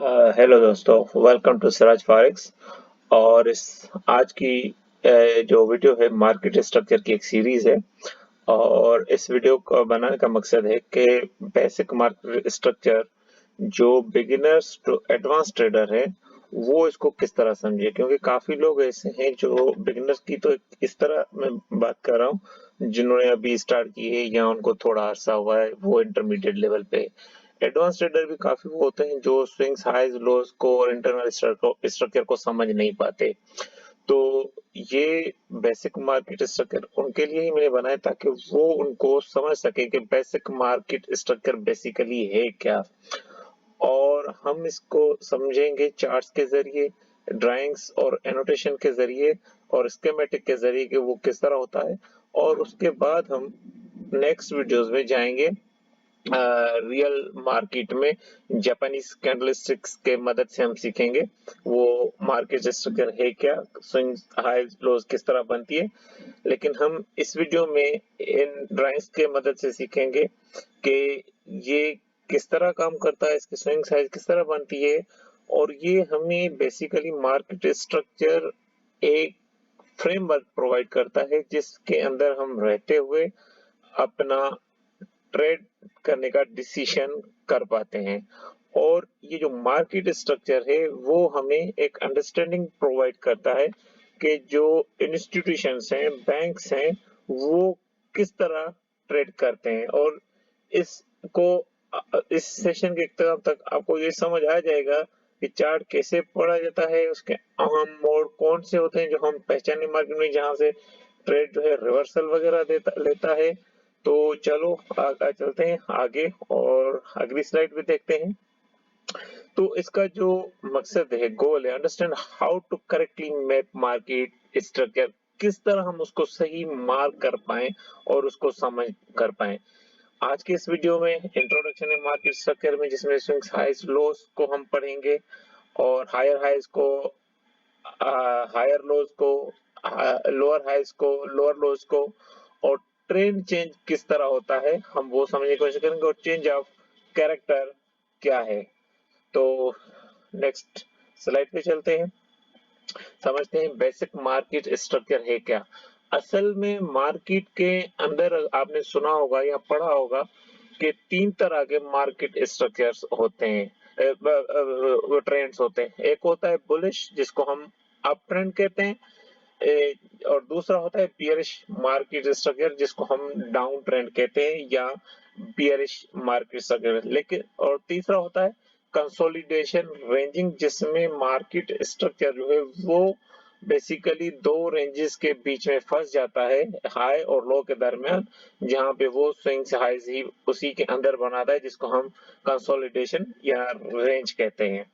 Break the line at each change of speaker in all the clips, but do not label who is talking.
Hello दोस्तों, welcome to Siraj forex. और इस आज की जो वीडियो है मार्केट स्ट्रक्चर की एक सीरीज है। और इस वीडियो को बनाने का मकसद है कि बेसिक मार्केट स्ट्रक्चर जो बिगिनर्स टू एडवांस ट्रेडर है वो इसको किस तरह समझे, क्योंकि काफी लोग ऐसे हैं जो बिगिनर्स की तो इस तरह मैं बात कर रहा हूँ जिन्होंने अभी स्टार्ट की है या उनको थोड़ा अरसा हुआ है, वो इंटरमीडिएट लेवल पे। एडवांस ट्रेडर भी काफी वो होते हैं जो स्विंग्स हाईज लोज को और इंटरनल स्ट्रक्चर को समझ नहीं पाते। तो ये बेसिक मार्केट स्ट्रक्चर उनके लिए ही मैंने बनाया ताकि वो उनको समझ सके कि बेसिक मार्केट स्ट्रक्चर बेसिकली है क्या। और हम इसको समझेंगे चार्ट्स के जरिए, ड्राइंग्स और एनोटेशन के जरिए और स्कीमेटिक के जरिए कि वो किस तरह होता है। और उसके बाद हम नेक्स्ट वीडियोस में जाएंगे रियल मार्केट में। जापानीज कैंडलस्टिक्स के मदद से हम सीखेंगे वो मार्केट स्ट्रक्चर है क्या, स्विंग हाई लोज किस तरह बनती है। लेकिन हम इस वीडियो में इन ड्राइंग्स के मदद से सीखेंगे कि ये किस तरह काम करता है, इसकी स्विंग साइज किस तरह बनती है। और ये हमें बेसिकली मार्केट स्ट्रक्चर एक फ्रेमवर्क प्रोवाइड करता है जिसके अंदर हम रहते हुए अपना ट्रेड करने का डिसीजन कर पाते हैं। और ये जो मार्केट स्ट्रक्चर है वो हमें एक अंडरस्टैंडिंग प्रोवाइड करता है कि जो इंस्टीट्यूशंस हैं, बैंक्स हैं, वो किस तरह ट्रेड करते हैं। और इसको इस सेशन के तक तक आपको ये समझ आ जाएगा कि चार्ट कैसे पढ़ा जाता है, उसके अहम मोड कौन से होते हैं जो हम पहचाने मार्केट में, जहां से ट्रेड जो है रिवर्सल वगैरह लेता है। तो चलो चलते हैं आगे और अगली स्लाइड पे देखते हैं। तो इसका जो मकसद है, गोल है, understand how to correctly map market structure, किस तरह हम उसको सही मार्क कर पाए और उसको समझ कर पाए। आज के इस वीडियो में इंट्रोडक्शन है मार्केट स्ट्रक्चर में, जिसमें स्विंग्स हाइज लोस को हम पढ़ेंगे और हायर हाइज को, हायर लोज को, लोअर हाइज को, लोअर लोज को, और ट्रेंड चेंज किस तरह होता है हम वो समझने की कोशिश करेंगे, और चेंज ऑफ कैरेक्टर क्या है। तो नेक्स्ट स्लाइड पे चलते हैं, समझते हैं बेसिक मार्केट स्ट्रक्चर है क्या। असल में मार्केट के अंदर आपने सुना होगा या पढ़ा होगा कि तीन तरह के मार्केट स्ट्रक्चर्स होते हैं, ट्रेंड्स होते हैं। एक होता है बुलिश जिसको हम अप ट्रेंड कहते हैं, और दूसरा होता है बियरिश मार्केट स्ट्रक्चर जिसको हम डाउन ट्रेंड कहते हैं या बियरिश मार्केट स्ट्रक्चर। लेकिन और तीसरा होता है कंसोलिडेशन रेंजिंग, जिसमें मार्केट स्ट्रक्चर जो है वो बेसिकली दो रेंजेस के बीच में फंस जाता है, हाई और लो के दरमियान, जहां पे वो स्विंग्स हाईज ही उसी के अंदर बनाता है, जिसको हम कंसोलिडेशन या रेंज कहते हैं।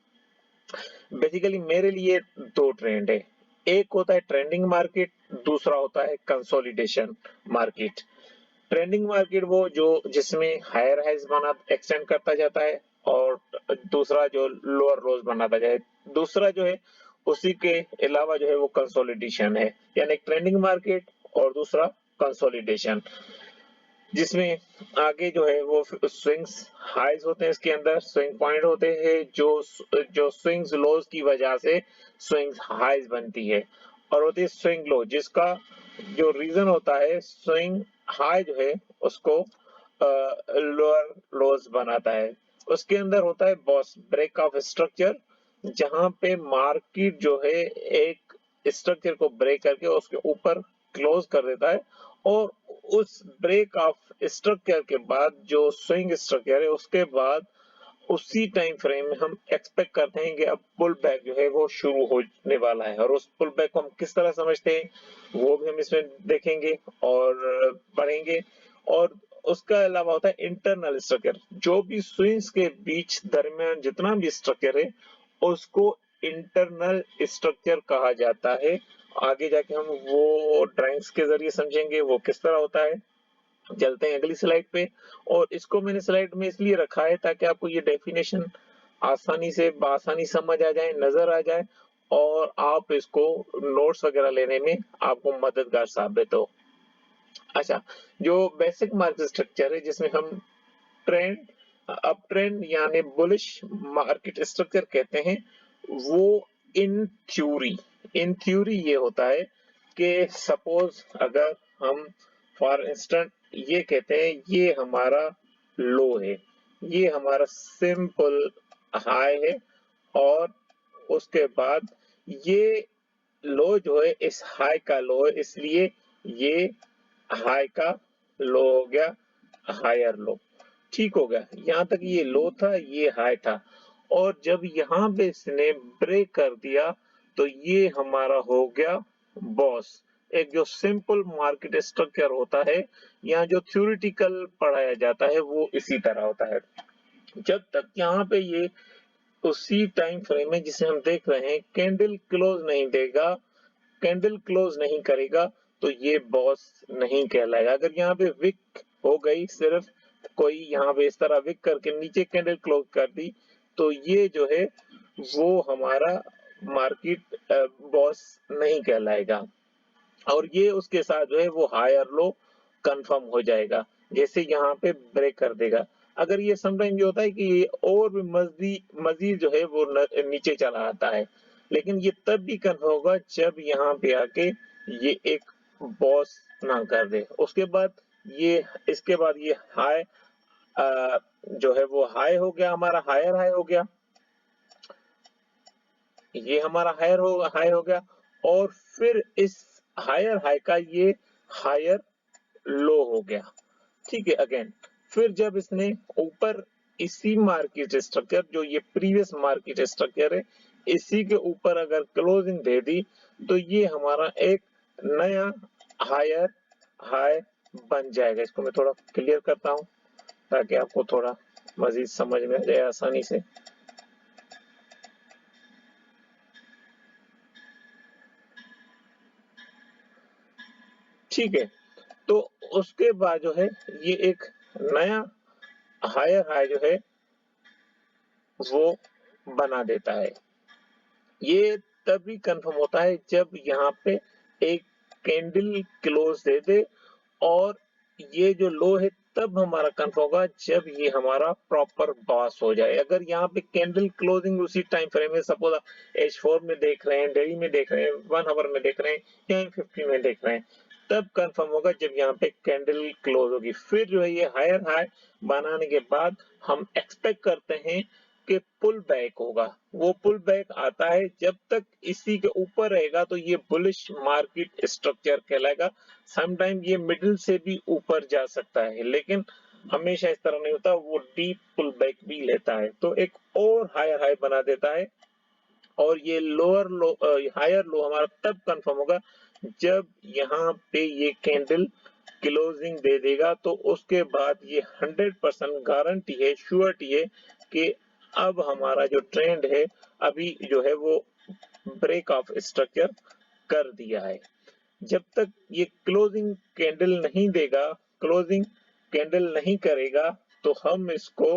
बेसिकली मेरे लिए दो ट्रेंड है, एक होता है ट्रेंडिंग मार्केट, दूसरा होता है कंसोलिडेशन मार्केट। ट्रेंडिंग मार्केट वो जो जिसमें हायर हाइज बना एक्सटेंड करता जाता है, और दूसरा जो लोअर लोज बनाता जाए। दूसरा जो है उसी के अलावा जो है वो कंसोलिडेशन है, यानी ट्रेंडिंग मार्केट और दूसरा कंसोलिडेशन, जिसमें आगे जो है वो स्विंग्स हाइज होते हैं, इसके अंदर स्विंग पॉइंट होते हैं जो जो स्विंग्स लोज की वजह से स्विंग्स हाइज बनती है, और होती है स्विंग लो जिसका जो रीजन होता है स्विंग हाई जो है उसको लोअर लोज बनाता है। उसके अंदर होता है बॉस ब्रेक ऑफ स्ट्रक्चर, जहां पे मार्केट जो है एक स्ट्रक्चर को ब्रेक करके उसके ऊपर क्लोज कर देता है, और उस ब्रेक ऑफ स्ट्रक्चर के बाद जो स्विंग स्ट्रक्चर है उसके बाद उसी टाइम फ्रेम में हम एक्सपेक्ट करते हैं कि अब पुल बैक जो है वो शुरू होने वाला है। और उस पुल बैक को हम किस तरह समझते हैं वो भी हम इसमें देखेंगे और पढ़ेंगे। और उसका अलावा होता है इंटरनल स्ट्रक्चर, जो भी स्विंग्स के बीच दरमियान जितना भी स्ट्रक्चर है उसको इंटरनल स्ट्रक्चर कहा जाता है। आगे जाके हम वो ड्राइंग्स के जरिए समझेंगे वो किस तरह होता है। चलते हैं अगली स्लाइड पे। और इसको मैंने स्लाइड में इसलिए रखा है ताकि आपको ये डेफिनेशन आसानी से बासानी समझ आ जाए, नजर आ जाए, और आप इसको नोट्स वगैरह लेने में आपको मददगार साबित हो। अच्छा, जो बेसिक मार्केट स्ट्रक्चर है जिसमें हम ट्रेंड अप ट्रेंड यानी बुलिश मार्केट स्ट्रक्चर कहते हैं वो इन थ्योरी ये होता है कि सपोज अगर हम फॉर इंस्टेंट ये कहते हैं ये हमारा लो है, ये हमारा सिंपल हाई है, और उसके बाद ये लो जो है इस हाई का लो है, इसलिए ये हाई का लो हो गया, हायर लो। ठीक हो गया, यहाँ तक ये लो था, ये हाई था, और जब यहाँ पे इसने ब्रेक कर दिया तो ये हमारा हो गया बॉस। एक जो सिंपल मार्केट स्ट्रक्चर होता है या जो थ्योरेटिकल पढ़ाया जाता है वो इसी तरह होता है। जब तक यहाँ पे ये उसी टाइम फ्रेम में जिसे हम देख रहे हैं कैंडल क्लोज नहीं देगा, कैंडल क्लोज नहीं करेगा, तो ये बॉस नहीं कहलाएगा। अगर यहाँ पे विक हो गई, सिर्फ कोई यहाँ पे इस तरह विक करके नीचे कैंडल क्लोज कर दी, तो ये जो है वो हमारा मार्केट बॉस नहीं कहलाएगा, और ये उसके साथ जो है वो हायर लो कंफर्म हो जाएगा, जैसे यहाँ पे ब्रेक कर देगा। अगर ये समटाइम ये होता है कि ये और भी मजीद जो है वो नीचे चला आता है, लेकिन ये तब भी कंफर्म होगा जब यहाँ पे आके ये एक बॉस ना कर दे। उसके बाद ये इसके बाद ये हाई जो है वो हाई हो गया, हमारा हायर हाई हो गया, ये हमारा हाई हो गया, और फिर इस हायर हाई का ये हायर लो हो गया। ठीक है, अगेन फिर जब इसने ऊपर इसी मार्केट स्ट्रक्चर जो ये प्रीवियस मार्केट स्ट्रक्चर है इसी के ऊपर अगर क्लोजिंग दे दी, तो ये हमारा एक नया हायर हाई बन जाएगा। इसको मैं थोड़ा क्लियर करता हूं ताकि आपको थोड़ा मजीद समझ में आ जाए आसानी से। ठीक है, तो उसके बाद जो है ये एक नया हायर हाई जो है वो बना देता है। ये तभी कंफर्म होता है जब यहाँ पे एक कैंडल क्लोज दे दे, और ये जो लो है तब हमारा कंफर्म होगा जब ये हमारा प्रॉपर बॉस हो जाए। अगर यहाँ पे कैंडल क्लोजिंग उसी टाइम फ्रेम में सपोज H4 में देख रहे हैं, डेली में देख रहे हैं, 1 आवर में देख रहे हैं या 50 में देख रहे हैं, तब कंफर्म होगा जब यहाँ पे कैंडल क्लोज होगी। फिर जो है ये हायर हाई बनाने के बाद हम एक्सपेक्ट करते हैं कि पुल बैक होगा। वो पुल बैक आता है जब तक इसी के ऊपर रहेगा तो ये बुलिश मार्केट स्ट्रक्चर कहलाएगा। समटाइम ये मिडिल से भी ऊपर जा सकता है, लेकिन हमेशा इस तरह नहीं होता, वो डीप पुल बैक भी लेता है, तो एक और हायर हाई बना देता है। और ये लोअर लो हायर लो हमारा तब कंफर्म होगा जब यहाँ पे ये कैंडल क्लोजिंग दे देगा, तो उसके बाद ये 100% गारंटी है, श्योरिटी है कि अब हमारा जो ट्रेंड है अभी जो है वो ब्रेक ऑफ स्ट्रक्चर कर दिया है। जब तक ये क्लोजिंग कैंडल नहीं देगा, क्लोजिंग कैंडल नहीं करेगा, तो हम इसको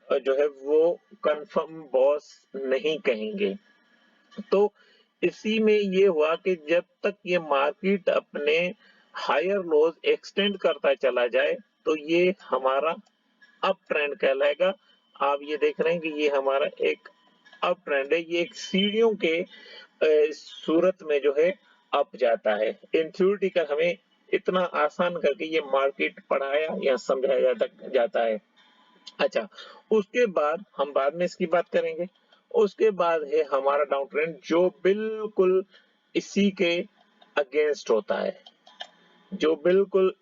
जो है वो कंफर्म बॉस नहीं कहेंगे। तो इसी में ये हुआ कि जब तक ये मार्केट अपने हायर लोज एक्सटेंड करता चला जाए तो ये हमारा अप ट्रेंड कहलाएगा। आप ये देख रहे हैं कि ये हमारा एक अप ट्रेंड है, ये एक सीढ़ियों के सूरत में जो है अप जाता है। इन थ्योरेटिकल हमें इतना आसान करके ये मार्केट पढ़ाया या समझाया जाता है। अच्छा, उसके बाद हम बाद में इसकी बात करेंगे। उसके बाद है हमारा डाउन ट्रेंड जो बिल्कुल इसी के अगेंस्ट होता है, जो बिल्कुल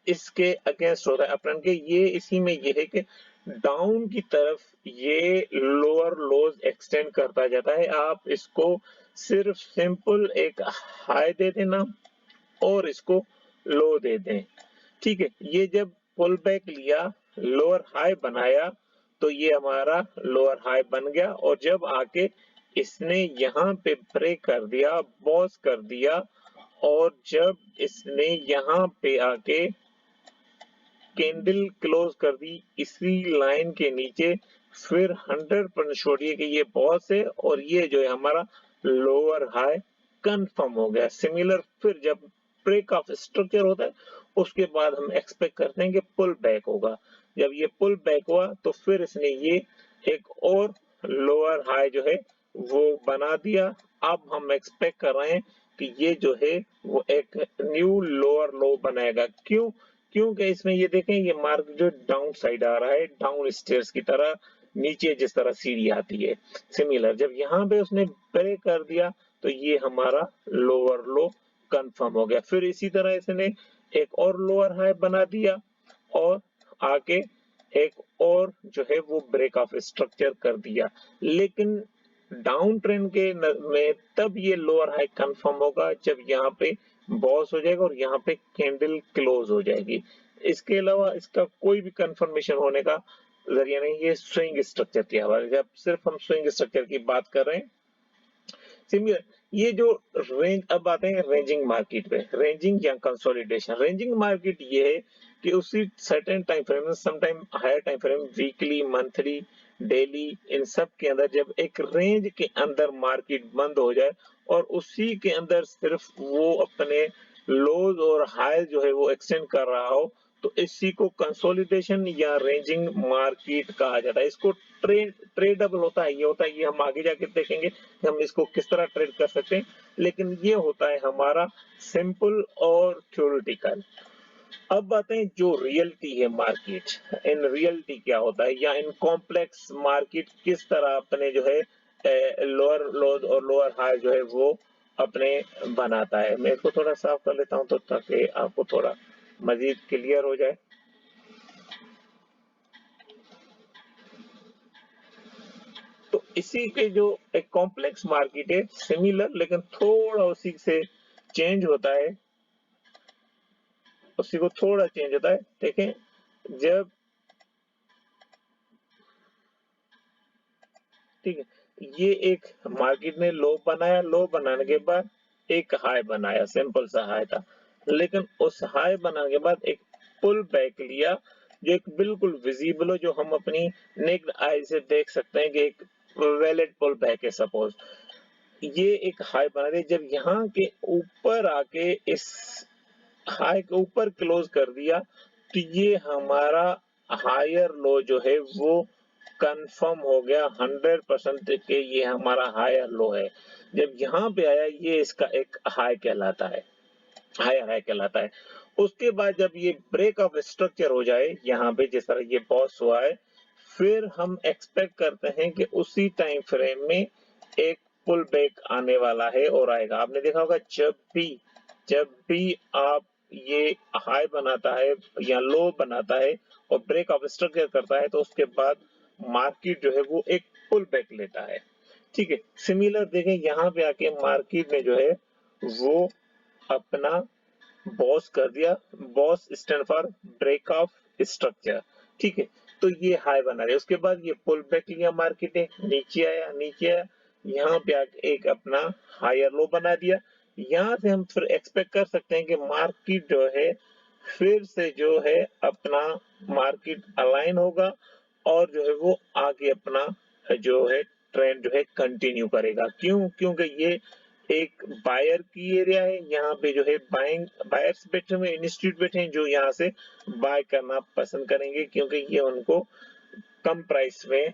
इसके अगेंस्ट होता है अपट्रेंड के। ये इसी में ये है कि डाउन की तरफ ये लोअर लोज एक्सटेंड करता जाता है। आप इसको सिर्फ सिंपल एक हाई दे देना और इसको लो दे दें। ठीक है, ये जब पुल बैक लिया, लोअर हाई बनाया, तो ये हमारा लोअर हाई बन गया, और जब आके इसने यहाँ पे ब्रेक कर दिया, बॉस कर दिया, और जब इसने यहाँ पे आके कैंडल क्लोज कर दी इसी लाइन के नीचे, फिर 100% छोड़िए कि ये बॉस है और ये जो है हमारा लोअर हाई कंफर्म हो गया। सिमिलर फिर जब ब्रेक ऑफ स्ट्रक्चर होता है उसके बाद हम एक्सपेक्ट करते हैं कि पुल बैक होगा। जब ये पुल बैक हुआ तो फिर इसने ये एक और लोअर हाई जो है वो बना दिया। अब हम एक्सपेक्ट कर रहे हैं कि ये जो है वो एक न्यू लोअर लो बनाएगा। क्यों? क्योंकि इसमें ये देखें, ये मार्केट जो डाउन साइड आ रहा है, डाउन स्टेयर्स की तरह, नीचे जिस तरह सीढ़ी आती है, सिमिलर जब यहाँ पे उसने ब्रेक कर दिया तो ये हमारा लोअर लो कंफर्म हो गया। फिर इसी तरह इसने एक और लोअर हाई बना दिया और आके एक और जो है वो ब्रेक ऑफ स्ट्रक्चर कर दिया। लेकिन डाउन ट्रेंड के में तब ये लोअर हाई कंफर्म होगा जब यहाँ पे बॉस हो जाएगा और यहाँ पे कैंडल क्लोज हो जाएगी। इसके अलावा इसका कोई भी कंफर्मेशन होने का जरिया नहीं। ये स्विंग स्ट्रक्चर के हवाले से, अब सिर्फ हम स्विंग स्ट्रक्चर की बात कर रहे हैं। सिमिलर ये जो रेंज, अब आते हैं रेंजिंग मार्केट पे। रेंजिंग या कंसोलिडेशन। रेंजिंग मार्केट ये है कि उसी सर्टेन टाइम फ्रेम में, some time higher time frame, weekly, monthly, daily, इन सब के अंदर जब एक रेंज के अंदर मार्केट बंद हो जाए और उसी के अंदर सिर्फ वो अपने लोज और हाई जो है वो एक्सटेंड कर रहा हो, तो इसी को कंसोलिडेशन या रेंजिंग मार्केट कहा जाता है। इसको ट्रेडेबल होता है, ये होता है, ये हम आगे जाके देखेंगे कि हम इसको किस तरह ट्रेड कर सकते हैं, लेकिन ये होता है हमारा सिंपल और थ्योरेटिकल। अब बातें जो रियलिटी है मार्केट, इन रियलिटी क्या होता है, या इन कॉम्प्लेक्स मार्केट किस तरह अपने जो है लोअर लोज और लोअर हाई जो है वो अपने बनाता है। मैं इसको थोड़ा साफ कर लेता हूं तो ताकि आपको थोड़ा मजीद क्लियर हो जाए। तो इसी के जो एक कॉम्प्लेक्स मार्केट है, सिमिलर लेकिन थोड़ा उसी से चेंज होता है, उसी को थोड़ा चेंज होता है। देखें, जब, ठीक है, ये एक मार्केट ने लो बनाया, लो बनाने के बाद एक हाई बनाया, सिंपल सा हाई था, लेकिन उस हाई बनाने के बाद एक पुल बैक लिया जो एक बिल्कुल विजिबल हो, जो हम अपनी नेक्ड आई से देख सकते हैं कि एक वैलिड पुल बैक है। सपोज ये एक हाई बना दिया, जब यहाँ के ऊपर आके इस हाई के ऊपर क्लोज कर दिया तो ये हमारा हायर लो जो है वो कंफर्म हो गया 100% के ये हमारा हायर लो है। जब यहाँ पे आया ये इसका एक हाई कहलाता है, हायर हाई कहलाता है। उसके बाद जब ये ब्रेक ऑफ स्ट्रक्चर हो जाए, यहाँ पे जिस तरह ये बॉस हुआ है, फिर हम एक्सपेक्ट करते हैं कि उसी टाइम फ्रेम में एक पुल बैक आने वाला है और आएगा। आपने देखा होगा जब भी आप ये हाई बनाता है या लो बनाता है और ब्रेक ऑफ स्ट्रक्चर करता है तो उसके बाद मार्केट जो है वो एक पुल बैक लेता है। ठीक है, सिमिलर देखें यहाँ पे आके मार्केट में जो है वो अपना बॉस कर दिया। BOS stand for break of structure. ठीक है, तो ये हाई बना रहे, उसके बाद ये पुल बैक लिया, मार्केट है नीचे आया, यहाँ पे आके एक अपना हायर लो बना दिया। यहाँ से हम फिर एक्सपेक्ट कर सकते हैं कि मार्केट जो है फिर से जो है अपना मार्केट अलाइन होगा और जो है वो आगे अपना जो है ट्रेंड जो है कंटिन्यू करेगा। क्यों? क्योंकि ये एक बायर की एरिया है, यहाँ पे जो है बाइंग बायर्स बैठे हुए, इंस्टीट्यूट बैठे हैं जो यहाँ से बाय करना पसंद करेंगे क्योंकि ये उनको कम प्राइस में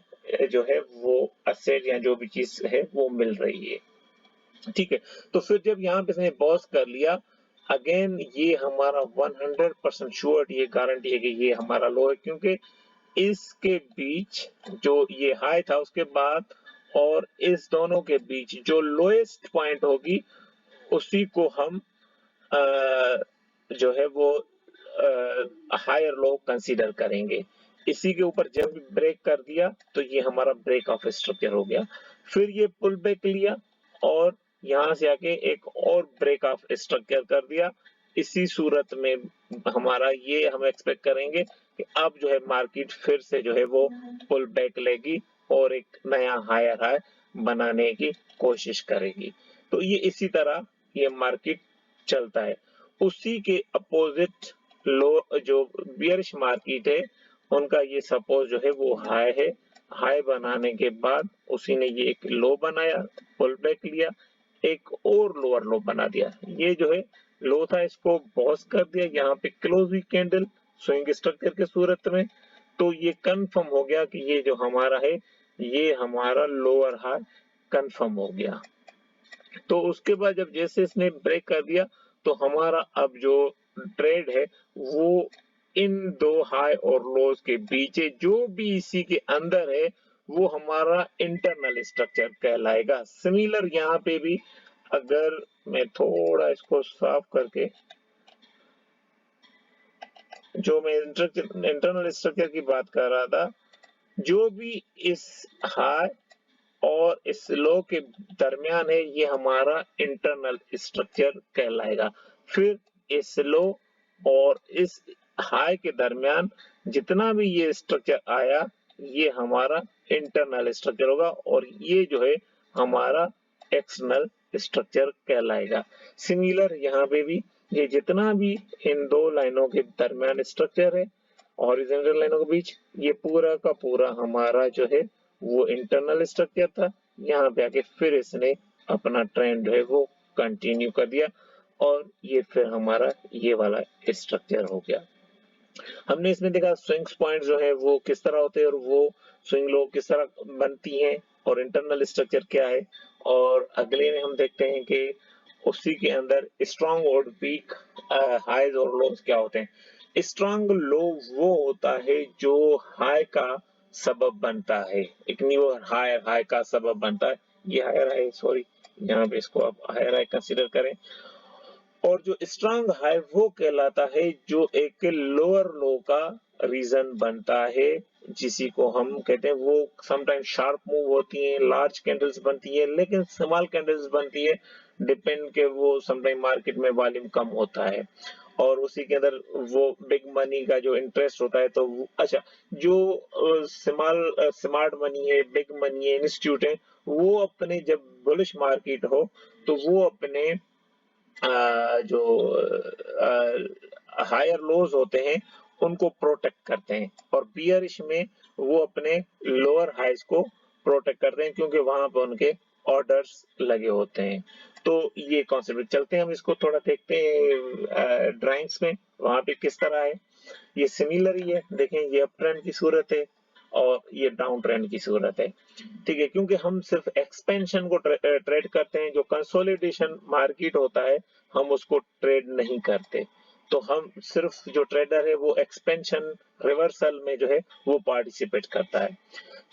जो है वो असेट या जो भी चीज है वो मिल रही है। ठीक है, तो फिर जब यहाँ पे इसने बॉस कर लिया, अगेन ये हमारा 100% श्योर ये गारंटी है कि ये हमारा लो है, क्योंकि इसके बीच जो ये हाई था उसके बाद और इस दोनों के बीच जो लोएस्ट पॉइंट होगी उसी को हम जो है वो हायर लो कंसीडर करेंगे। इसी के ऊपर जब ब्रेक कर दिया तो ये हमारा ब्रेक ऑफ स्ट्रक्चर हो गया। फिर ये पुल बैक लिया और यहाँ से आके एक और ब्रेक ऑफ स्ट्रक्चर कर दिया। इसी सूरत में हमारा ये हम एक्सपेक्ट करेंगे कि अब जो है मार्केट फिर से जो है वो पुल बैक लेगी और एक नया हायर हाई बनाने की कोशिश करेगी। तो ये इसी तरह ये मार्केट चलता है। उसी के अपोजिट लो जो बियरिश मार्केट है उनका ये सपोज जो है वो हाई है, हाई बनाने के बाद उसी ने ये एक लो बनाया, पुल बैक लिया, एक और लोअर लो बना दिया। ये जो है लो था इसको बॉस कर दिया, यहाँ पे क्लोज हुई कैंडल स्विंग स्ट्रक्चर के सूरत में। तो ये कंफर्म हो गया कि ये जो हमारा है ये हमारा लोअर हाई कंफर्म हो गया। तो उसके बाद जब जैसे इसने ब्रेक कर दिया तो हमारा अब जो ट्रेड है वो इन दो हाई और लोज के बीच है, जो भी इसी के अंदर है वो हमारा इंटरनल स्ट्रक्चर कहलाएगा। सिमिलर यहाँ पे भी अगर मैं थोड़ा इसको साफ करके, जो मैं इंटरनल स्ट्रक्चर की बात कर रहा था, जो भी इस हाई और इस लो के दरमियान है ये हमारा इंटरनल स्ट्रक्चर कहलाएगा। फिर इस लो और इस हाई के दरमियान जितना भी ये स्ट्रक्चर आया ये हमारा इंटरनल स्ट्रक्चर होगा और ये जो है हमारा एक्सटर्नल स्ट्रक्चर कहलाएगा। सिमिलर यहाँ पे भी ये जितना भी इन दो लाइनों के दरमियान स्ट्रक्चर है हॉरिजॉन्टल लाइनों के बीच, ये पूरा का पूरा हमारा जो है वो इंटरनल स्ट्रक्चर था। यहाँ पे आके फिर इसने अपना ट्रेंड जो है वो कंटिन्यू कर दिया और ये फिर हमारा ये वाला स्ट्रक्चर हो गया। हमने इसमें देखा स्विंग्स पॉइंट जो है वो किस तरह होते हैं और वो स्विंग लो किस तरह बनती हैं और इंटरनल स्ट्रक्चर क्या है। और अगले में हम देखते हैं कि उसी के अंदर स्ट्रॉन्ग और वीक हाईज और लोज क्या होते हैं। स्ट्रॉन्ग लो वो होता है जो हाई का सबब बनता है, एक न्यू हायर हाई का सबब बनता है। ये हायर हाई, सॉरी यहाँ पे इसको आप हायर हाई कंसीडर करें। और जो स्ट्रांग हाई वो कहलाता है जो एक लोअर लो का रीजन बनता है, जिसी को हम कहते हैं वो समटाइम शार्प मूव होती है, लार्ज कैंडल्स बनती है, लेकिन स्मॉल कैंडल्स बनती है, डिपेंड के वो समटाइम मार्केट में वॉल्यूम कम होता है और उसी के अंदर वो बिग मनी का जो इंटरेस्ट होता है। तो अच्छा, जो स्मार्ट मनी है, बिग मनी है, इंस्टीट्यूट है, वो अपने जब बुलिश मार्केट हो तो वो अपने जो हायर लोज होते हैं उनको प्रोटेक्ट करते हैं और बियरिश में वो अपने लोअर हाइज को प्रोटेक्ट करते हैं क्योंकि वहां पर उनके ऑर्डर्स लगे होते हैं। तो ये कॉन्सेप्ट चलते हैं, हम इसको थोड़ा देखते हैं ड्राइंग्स में वहां पे किस तरह है। ये सिमिलर ही है, देखें ये अप ट्रेंड की सूरत है और ये डाउन ट्रेंड की सूरत है। ठीक है, क्योंकि हम सिर्फ एक्सपेंशन को ट्रेड करते हैं, जो कंसोलिडेशन मार्केट होता है हम उसको ट्रेड नहीं करते। तो हम सिर्फ जो ट्रेडर है वो एक्सपेंशन रिवर्सल में जो है वो पार्टिसिपेट करता है।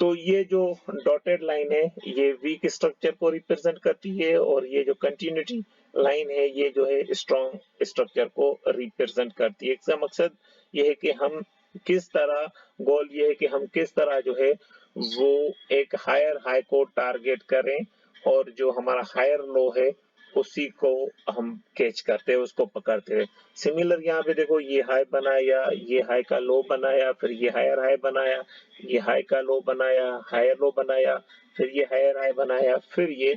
तो ये जो डॉटेड लाइन है ये वीक स्ट्रक्चर को रिप्रेजेंट करती है और ये जो कंटिन्यूटी लाइन है ये जो है स्ट्रॉन्ग स्ट्रक्चर को रिप्रेजेंट करती है। इसका मकसद ये है कि हम किस तरह, गोल ये है कि हम किस तरह जो है वो एक हायर हाई को टारगेट करें और जो हमारा हायर लो है उसी को हम कैच करते हैं, उसको पकड़ते हैं। सिमिलर यहाँ पे देखो ये हाई बनाया, ये हाई का लो बनाया, फिर ये हायर हाई बनाया, ये हाई का लो बनाया, हायर लो बनाया, फिर ये हायर हाई बनाया, फिर ये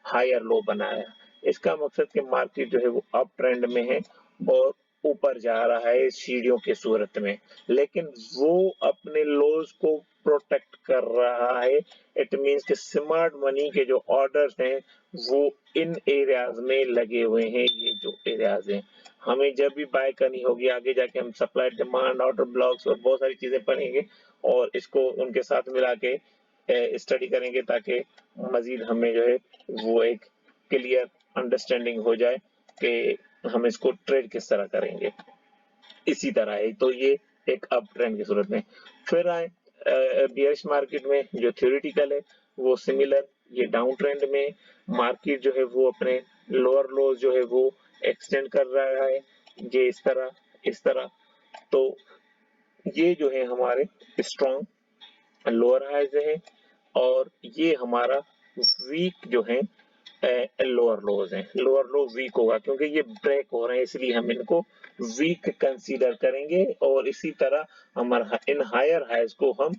हायर लो बनाया। इसका मकसद कि मार्केट जो है वो अप ट्रेंड में है और ऊपर जा रहा है सीढ़ियों की सूरत में, लेकिन वो अपने लोज को प्रोटेक्ट कर रहा है। इट मींस कि स्मार्ट मनी के जो ऑर्डर्स हैं वो इन एरियाज में लगे हुए हैं। ये जो एरियाज हैं हमें जब भी बाय करनी होगी, आगे जाके हम सप्लाई डिमांड ऑर्डर ब्लॉक्स और बहुत सारी चीजें पढ़ेंगे और इसको उनके साथ मिला के स्टडी करेंगे ताकि मजीद हमें जो है वो एक क्लियर अंडरस्टैंडिंग हो जाए कि हम इसको ट्रेड किस तरह करेंगे। इसी तरह है, तो ये एक अप ट्रेंड की सूरत में। फिर आए बियरिश मार्केट में, जो थ्योरेटिकल है वो सिमिलर, ये डाउन ट्रेंड में मार्केट जो है वो अपने लोअर लो जो है वो एक्सटेंड कर रहा है, ये इस तरह। तो ये जो है हमारे स्ट्रॉन्ग लोअर हाइज है और ये हमारा वीक जो है लोअर लोज हैं। लोअर लो वीक होगा क्योंकि ये ब्रेक हो रहे हैं, इसलिए हम इनको वीक कंसीडर करेंगे और इसी तरह हमारा इन हायर हाइज को हम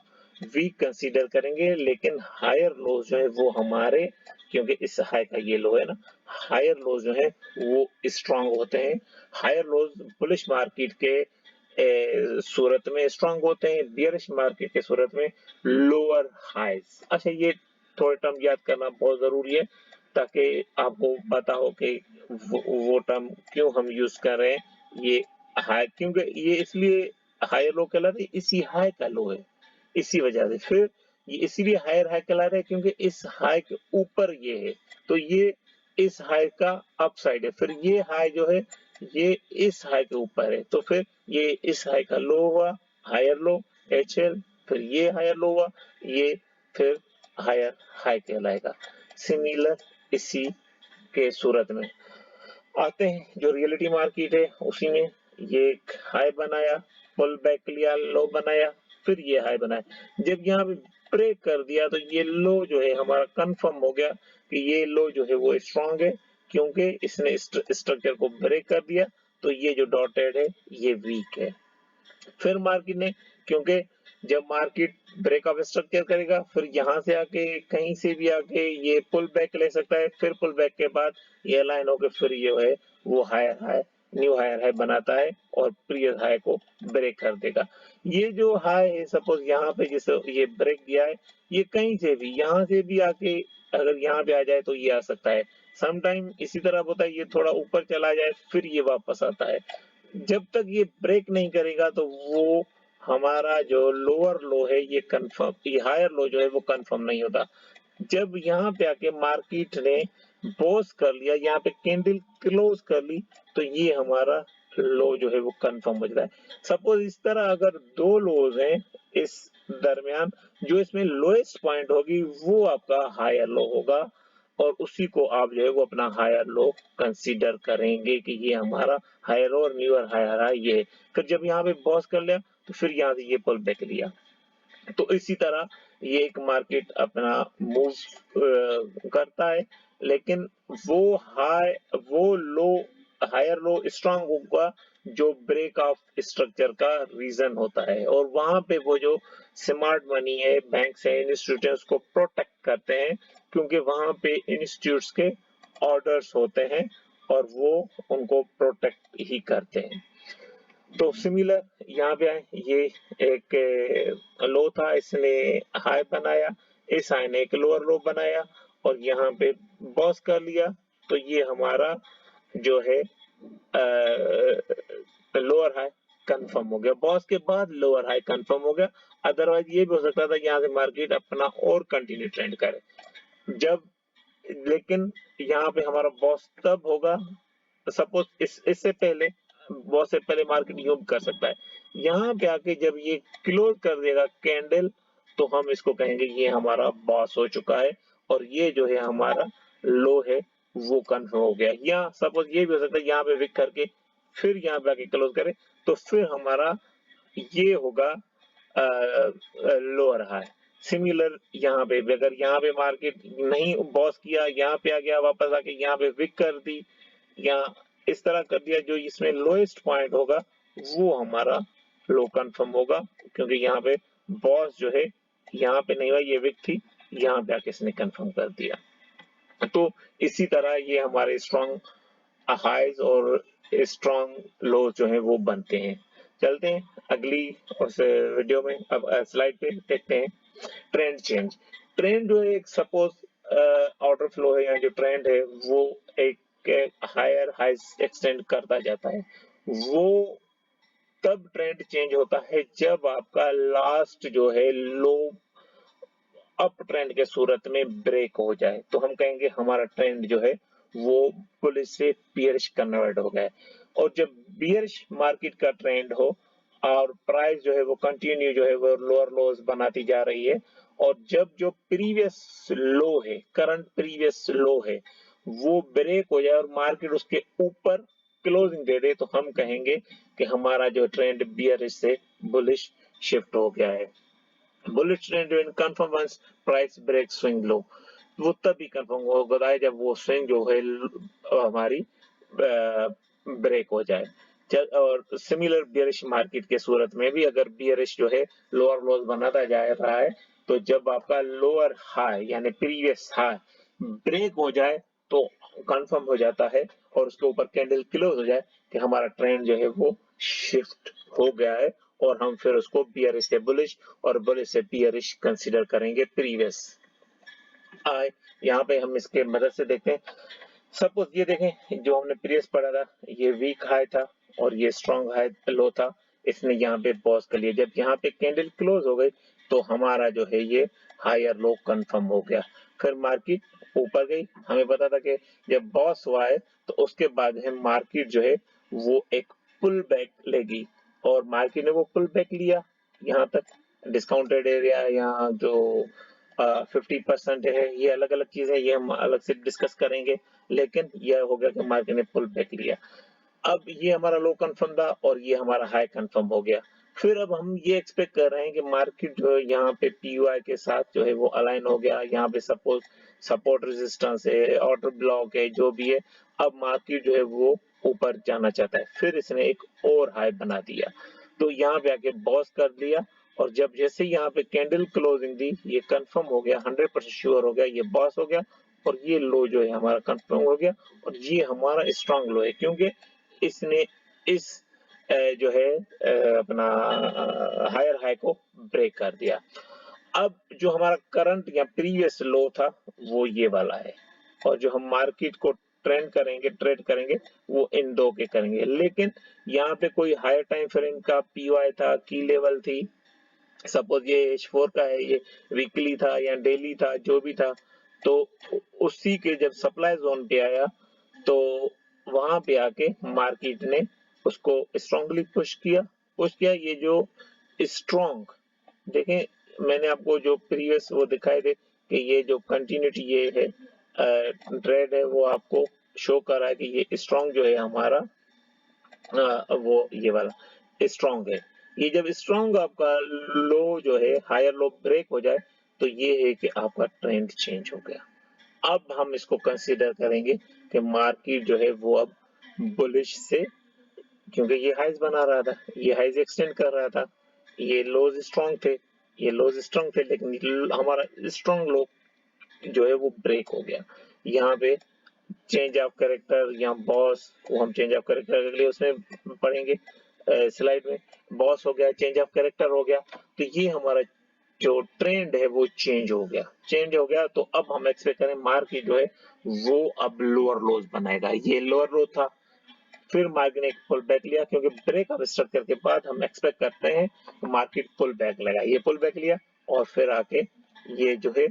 वीक कंसीडर करेंगे, लेकिन हायर लोज जो है वो हमारे, क्योंकि इस हाई का ये लो है ना, हायर लोज जो है वो स्ट्रांग होते हैं। हायर लोज बुलिश मार्केट के सूरत में स्ट्रांग होते हैं, बियरिश मार्केट के सूरत में लोअर हाइज। अच्छा, ये थोड़े टर्म याद करना बहुत जरूरी है ताकि आपको पता हो कि वो टर्म क्यों हम यूज कर रहे हैं। ये हाई क्योंकि ये इसलिए हायर लो कहला रहा है, इसी हाई का लो है, इसी वजह से फिर ये इसीलिए हायर हाई कहला रहा है क्योंकि इस हाई के ऊपर ये है, तो ये इस हाई का अपसाइड है, फिर ये हाई जो है ये इस हाई के ऊपर है, तो फिर ये इस हाई का लो हुआ, हायर लो HL, फिर ये हायर लो हुआ, ये फिर हायर हाई कहलाएगा। सिमिलर इसी के सूरत में आते हैं जो रियलिटी मार्केट है, उसी में ये एक हाई बनाया, पुल बैक लिया, लो बनाया, फिर ये हाई बनाया। जब यहाँ पे ब्रेक कर दिया तो ये लो जो है हमारा कंफर्म हो गया कि ये लो जो है वो स्ट्रांग है, क्योंकि इसने स्ट्रक्चर को ब्रेक कर दिया, तो ये जो डॉटेड है ये वीक है। फिर मार्केट ने, क्योंकि जब मार्केट ब्रेकअप स्ट्रक्चर करेगा, फिर यहाँ से आके कहीं से भी आके ये पुल बैक ले सकता है, फिर पुल बैक के बाद ये लाइन होकर फिर ये है वो higher high, new higher high बनाता है और प्रीवियस हाई को ब्रेक कर देगा। ये जो हाई है, सपोज यहाँ पे जिसे ये ब्रेक दिया है, ये कहीं से भी यहाँ से भी आके अगर यहाँ पे आ जाए तो ये आ सकता है। समटाइम इसी तरह होता है, ये थोड़ा ऊपर चला जाए फिर ये वापस आता है। जब तक ये ब्रेक नहीं करेगा तो वो हमारा जो लोअर लो है ये कंफर्म, ये हायर लो जो है वो कंफर्म नहीं होता। जब यहाँ पे आके मार्केट ने पॉज कर लिया, यहाँ पे कैंडल क्लोज कर ली, तो ये हमारा लो जो है वो कंफर्म हो जाता है। सपोज इस तरह अगर दो लोज हैं इस दरमियान, जो इसमें लोएस्ट पॉइंट होगी वो आपका हायर लो होगा, और उसी को आप जो है वो अपना हायर लो कंसीडर करेंगे कि ये हमारा हायर और न्यूअर हायर है ये। फिर जब यहाँ पे पॉज कर लिया तो फिर यहाँ से ये पुल बैक लिया, तो इसी तरह ये एक मार्केट अपना मूव करता है। लेकिन वो हाई वो लो हायर लो स्ट्रांग होगा जो ब्रेक ऑफ स्ट्रक्चर का रीजन होता है, और वहां पे वो जो स्मार्ट मनी है, बैंक है, इंस्टीट्यूट है, उसको प्रोटेक्ट करते हैं, क्योंकि वहां पे इंस्टीट्यूट्स के ऑर्डर्स होते हैं और वो उनको प्रोटेक्ट ही करते हैं। तो सिमिलर यहाँ पे आए, ये एक लो था, इसने हाई बनाया, इस हाई ने एक लोअर लो बनाया और यहाँ पे बॉस कर लिया, तो ये हमारा जो है लोअर हाई कंफर्म हो गया, बॉस के बाद लोअर हाई कंफर्म हो गया। अदरवाइज ये भी हो सकता था यहाँ से मार्केट अपना और कंटिन्यू ट्रेंड करे जब, लेकिन यहाँ पे हमारा बॉस तब होगा, सपोज इससे पहले बहुत से पहले मार्केट यूं कर सकता है, यहाँ पे आके जब ये क्लोज कर देगा कैंडल, तो हम इसको कहेंगे ये हमारा बॉस हो चुका है और ये जो है हमारा लो है वो कंफर्म हो गया। या सपोज ये भी हो सकता है यहाँ पे विक करके फिर यहाँ पे आके क्लोज करे, तो फिर हमारा ये होगा लोअर हाई। सिमिलर यहाँ पे अगर यहाँ पे मार्केट नहीं बॉस किया, यहाँ पे आ गया वापस आके यहाँ पे विक कर दी या इस तरह कर दिया, जो इसमें लोएस्ट पॉइंट होगा वो हमारा लो कंफर्म होगा, क्योंकि यहाँ पे बॉस जो है यहाँ पे नहीं हुआ, ये विक थी, यहाँ पे आके इसने कंफर्म कर दिया। तो इसी तरह ये हमारे स्ट्रॉन्ग हाइज और स्ट्रॉन्ग लो जो है वो बनते हैं। चलते हैं अगली उस वीडियो में, अब स्लाइड पे देखते हैं ट्रेंड चेंज। ट्रेंड जो है एक सपोज ऑर्डर फ्लो है या जो ट्रेंड है वो एक हायर हाई एक्सटेंड करता जाता है, वो तब ट्रेंड चेंज होता है जब आपका लास्ट जो है लो अप ट्रेंड के सूरत में ब्रेक हो जाए, तो हम कहेंगे हमारा ट्रेंड जो है वो बुलिश से बियरिश कन्वर्ट हो गया। और जब बियरिश मार्केट का ट्रेंड हो और प्राइस जो है वो कंटिन्यू जो है वो लोअर लोज बनाती जा रही है, और जब जो प्रीवियस लो है, करंट प्रीवियस लो है, वो ब्रेक हो जाए और मार्केट उसके ऊपर क्लोजिंग दे दे, तो हम कहेंगे कि हमारा जो ट्रेंड बियरिश से बुलिश शिफ्ट हो गया है। Bullish trend when confirm once price break swing low, वो तभी कंफर्म होगा है जब वो स्विंग जो है हमारी ब्रेक हो जाए। और सिमिलर बियरिश मार्केट के सूरत में भी अगर बियरिश जो है लोअर लोज बनाता जा रहा है, तो जब आपका लोअर हाई यानी प्रीवियस हाई ब्रेक हो जाए तो कंफर्म हो जाता है और उसके ऊपर कैंडल क्लोज हो जाए कि हमारा ट्रेंड जो है वो शिफ्ट हो गया है, और हम फिर उसको बियरिश से बुलिश और बुलिश से बियरिश कंसीडर करेंगे प्रीवियस हाई। यहाँ पे हम इसके मदद से देखते हैं, सपोज ये देखें जो हमने प्रीवियस पढ़ा था, ये वीक हाई था और ये स्ट्रॉन्ग हाई लो था, इसने यहाँ पे पॉज कर लिया। जब यहाँ पे कैंडल क्लोज हो गई तो हमारा जो है ये हायर लो कंफर्म हो गया। फिर मार्केट ऊपर गई। हमें पता था कि जब बॉस हुआ है तो उसके बाद है मार्केट जो है वो एक पुल बैक लेगी, और मार्केट ने वो पुल बैक लिया यहाँ तक। डिस्काउंटेड एरिया यहाँ जो 50% है, ये अलग अलग चीज है, ये हम अलग से डिस्कस करेंगे। लेकिन यह हो गया कि मार्केट ने पुल बैक लिया। अब ये हमारा लो कंफर्म था और ये हमारा हाई कंफर्म हो गया। फिर अब हम ये एक्सपेक्ट कर रहे हैं कि मार्केट जो है यहाँ पे पीयूआई के साथ जो है वो अलाइन हो गया। यहाँ पे सपोज सपोर्ट रेजिस्टेंस है, ऑर्डर ब्लॉक है, जो भी है। अब मार्केट जो है वो ऊपर जाना चाहता है। फिर इसने एक और हाई बना दिया, तो यहाँ पे आके बॉस कर दिया। और जब जैसे यहाँ पे कैंडल क्लोजिंग दी, ये कंफर्म हो गया, 100% श्योर हो गया, ये बॉस हो गया। और ये लो जो है हमारा कंफर्म हो गया, और ये हमारा स्ट्रांग लो है, क्योंकि इसने इस जो है अपना हायर हाई को ब्रेक कर दिया। अब जो हमारा करंट या प्रीवियस लो था वो ये वाला है, और जो हम मार्केट को ट्रेड करेंगे वो इन दो के करेंगे। लेकिन यहाँ पे कोई हायर टाइम फ्रेम का पीवाई था, की लेवल थी, सपोज ये H4 का है, ये वीकली था या डेली था, जो भी था, तो उसी के जब सप्लाई जोन पे आया तो वहां पे आके मार्केट ने उसको स्ट्रांगली पुश किया। ये जो स्ट्रांग, देखें मैंने आपको जो प्रीवियस वो दिखाए थे कि ये जो कंटिन्यूटी ये है ट्रेड है, वो आपको शो कर रहा है कि ये स्ट्रांग जो है हमारा वो ये वाला स्ट्रांग है। ये जब स्ट्रांग आपका लो जो है हायर लो ब्रेक हो जाए तो ये है कि आपका ट्रेंड चेंज हो गया। अब हम इसको कंसीडर करेंगे कि मार्केट जो है वो अब बुलिश से, क्योंकि ये हाइज बना रहा था, ये हाइज एक्सटेंड कर रहा था, ये लोज स्ट्रांग थे, लेकिन हमारा स्ट्रांग लो जो है वो ब्रेक हो गया। यहाँ पे चेंज ऑफ कैरेक्टर या बॉस, वो हम चेंज ऑफ कैरेक्टर के लिए उसमें पढ़ेंगे स्लाइड में। बॉस हो गया, चेंज ऑफ कैरेक्टर हो गया, तो ये हमारा जो ट्रेंड है वो चेंज हो गया। तो अब हम एक्सपेक्ट करें मार्केट जो है वो अब लोअर लोज बनाएगा। ये लोअर लो था, फिर मार्केट ने एक पुल बैक लिया, क्योंकि ब्रेक ऑफ स्ट्रक्चर के बाद हम एक्सपेक्ट करते हैं मार्केट पुल बैक लेगा। ये पुल बैक लिया और फिर आके ये जो है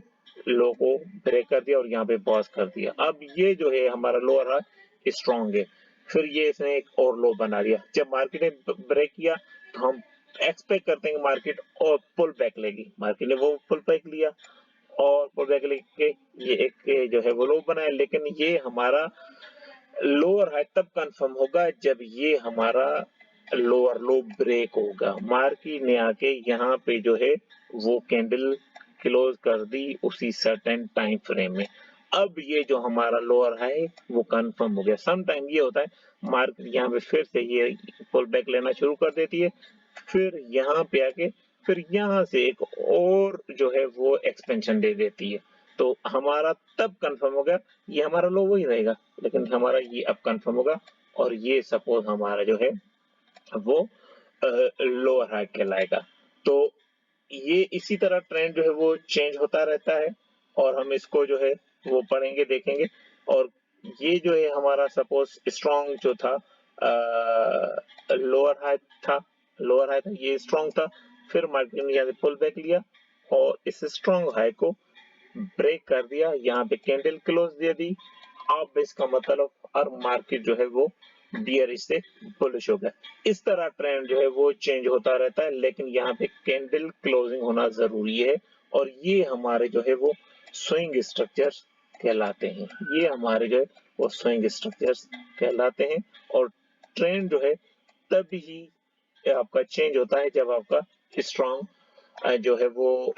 लो को ब्रेक कर दिया और यहाँ पे पॉज कर दिया। अब ये जो है हमारा लोअर है स्ट्रॉन्ग है। फिर ये इसने एक और लो बना लिया। जब मार्केट ने ब्रेक किया तो हम एक्सपेक्ट करते हैं कि मार्केट और पुल बैक लेगी। मार्केट ने वो पुल बैक लिया और पुल बैक लेके ये एक जो है वो लो बनाया। लेकिन ये हमारा लोअर हाई तब कंफर्म होगा जब ये हमारा लोअर लो ब्रेक होगा। मार्केट ने आके यहाँ पे जो है वो कैंडल क्लोज कर दी उसी सर्टेन टाइम फ्रेम में। अब ये जो हमारा लोअर हाई वो कंफर्म हो गया। सम टाइम ये होता है मार्केट यहाँ पे फिर से ये पुल बैक लेना शुरू कर देती है, फिर यहाँ पे आके फिर यहाँ से एक और जो है वो एक्सपेंशन दे देती है। तो हमारा तब कंफर्म होगा, ये हमारा लो वही रहेगा, लेकिन हमारा ये अब कंफर्म होगा और ये सपोज हमारा जो है वो लोअर हाई कहलाएगा। तो ये इसी तरह ट्रेंड जो है वो चेंज होता रहता है, और हम इसको जो है वो पढ़ेंगे, देखेंगे। और ये जो है हमारा सपोज स्ट्रॉन्ग जो था लोअर हाई था, ये स्ट्रॉन्ग था। फिर मार्केट ने यहाँ पुल बैक लिया और इस स्ट्रॉन्ग हाई को ब्रेक कर दिया, यहाँ पे कैंडल क्लोज दे दी। अब इसका मतलब और मार्केट जो है वो बियरिश से बुलिश हो गया। इस तरह ट्रेंड जो है वो चेंज होता रहता है, लेकिन यहाँ पे कैंडल क्लोजिंग होना जरूरी है। और ये हमारे जो है वो स्विंग स्ट्रक्चर्स कहलाते हैं। ये हमारे जो है वो स्विंग स्ट्रक्चर्स कहलाते हैं। और ट्रेंड जो है तभी आपका चेंज होता है जब आपका स्ट्रॉन्ग जो है वो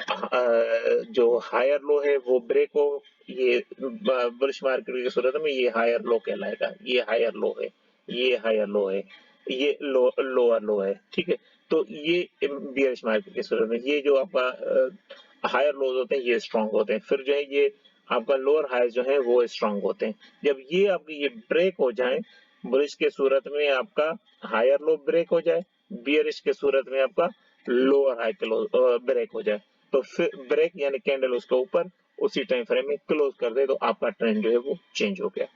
जो हायर लो है वो ब्रेक हो। ये बुलिश मार्केट की सूरत में ये हायर लो कहलाएगा। ये हायर लो है, ये हायर लो है, ये लोअर लो है, ठीक है। तो ये बियरिश मार्केट की सूरत में ये जो आपका हायर लोज होते हैं ये स्ट्रांग होते हैं। फिर जो है ये आपका लोअर हाई जो है वो स्ट्रांग होते हैं। जब ये आपकी ये ब्रेक हो जाए, बुलिश के सूरत में आपका हायर लो ब्रेक हो जाए, बियरिश के सूरत में आपका लोअर हाई क्लोज ब्रेक हो जाए, तो फिर ब्रेक यानी कैंडल उसके ऊपर उसी टाइम फ्रेम में क्लोज कर दे तो आपका ट्रेंड जो है वो चेंज हो गया।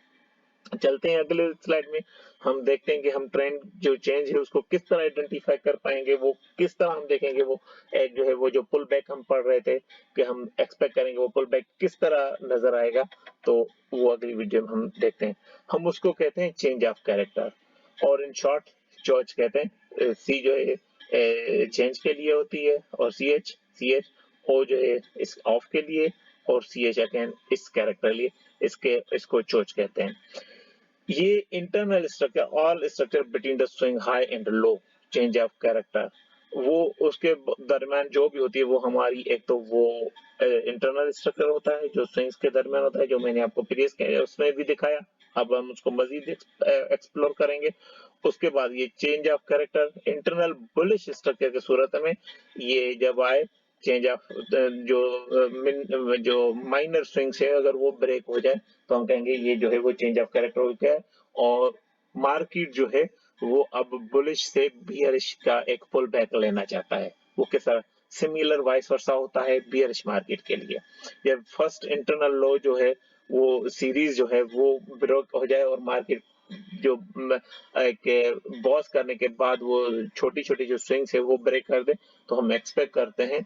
चलते हैं अगले स्लाइड में। हम देखते हैं कि हम ट्रेंड जो चेंज है उसको किस तरह आइडेंटिफाई कर पाएंगे, वो किस तरह हम देखेंगे, वो एक जो है वो जो पुल बैक हम पढ़ रहे थे कि हम एक्सपेक्ट करेंगे, वो पुल बैक किस तरह नजर आएगा, तो वो अगली वीडियो में हम देखते हैं। हम उसको कहते हैं चेंज ऑफ कैरेक्टर, और इन शॉर्ट चॉच कहते हैं। सी जो है चेंज के लिए होती है, और सी एच ओ जो है इस ऑफ के लिए, और सी एच अगेन इस कैरेक्टर लिए, इसको चोच कहते हैं। ये internal structure, all structure between the swing high and low change of character, वो उसके दरमियान जो भी होती है वो हमारी, एक तो वो इंटरनल स्ट्रक्चर होता है जो स्विंग्स के दरमियान होता है, जो मैंने आपको प्रीवियस उसमें भी दिखाया। अब हम उसको मजीद एक्सप्लोर करेंगे। उसके बाद ये change of character internal bullish structure की सूरत में ये जब आए, चेंज ऑफ जो माइनर स्विंग्स है अगर वो ब्रेक हो जाए, तो हम कहेंगे ये जो है वो चेंज ऑफ कैरेक्टर हो गया है, और मार्केट जो है वो अब बुलिश से बियरिश का एक पुल बैक लेना चाहता है। वो किस तरह, सिमिलर वाइस वर्सा होता है बियरिश मार्केट के लिए। जब फर्स्ट इंटरनल लो जो है वो सीरीज जो है वो ब्रेक हो जाए, और मार्केट जो एक बॉस करने के बाद वो छोटी छोटी जो स्विंग्स है वो ब्रेक कर दे, तो हम एक्सपेक्ट करते हैं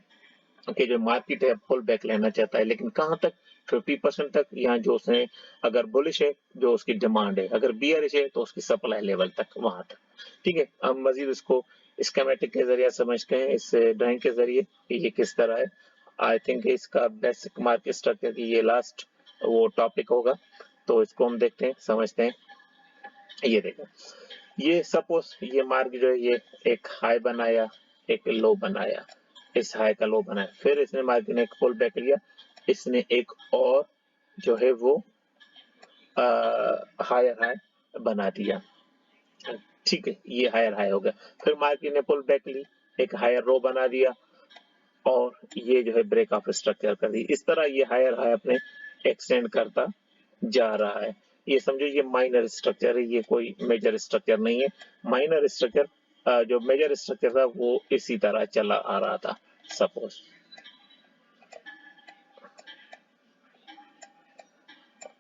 कि जो मार्केट है पुल बैक लेना चाहता है, लेकिन कहां तक, 50% तक, यहाँ जो उसने अगर बुलिश है जो उसकी डिमांड है, अगर बियरिश है तो उसकी सप्लाई लेवल तक, वहां तक। ठीक है, हम मजीद इसको स्कीमेटिक के जरिए समझते हैं, इस ड्राइंग के जरिए कि ये किस तरह है। आई थिंक इसका बेसिक मार्केट स्ट्रक्चर की ये लास्ट वो टॉपिक होगा, तो इसको हम देखते हैं, समझते हैं। ये देखो, ये सपोज ये मार्क जो है ये एक हाई बनाया, एक लो बनाया, इस हाई का लो बनाया, फिर इसने मार्केट ने एक पुल बैक लिया, इसने एक और जो है वो हायर हाई बना दिया। ठीक है, ये हायर हाई हो गया। फिर मार्केट ने पुल बैक ली, एक हायर रो बना दिया, और ये जो है ब्रेक ऑफ स्ट्रक्चर कर दी। इस तरह ये हायर हाई अपने एक्सटेंड करता जा रहा है। ये समझो ये माइनर स्ट्रक्चर है, ये कोई मेजर स्ट्रक्चर नहीं है। माइनर स्ट्रक्चर जो मेजर स्ट्रक्चर था वो इसी तरह चला आ रहा था सपोज।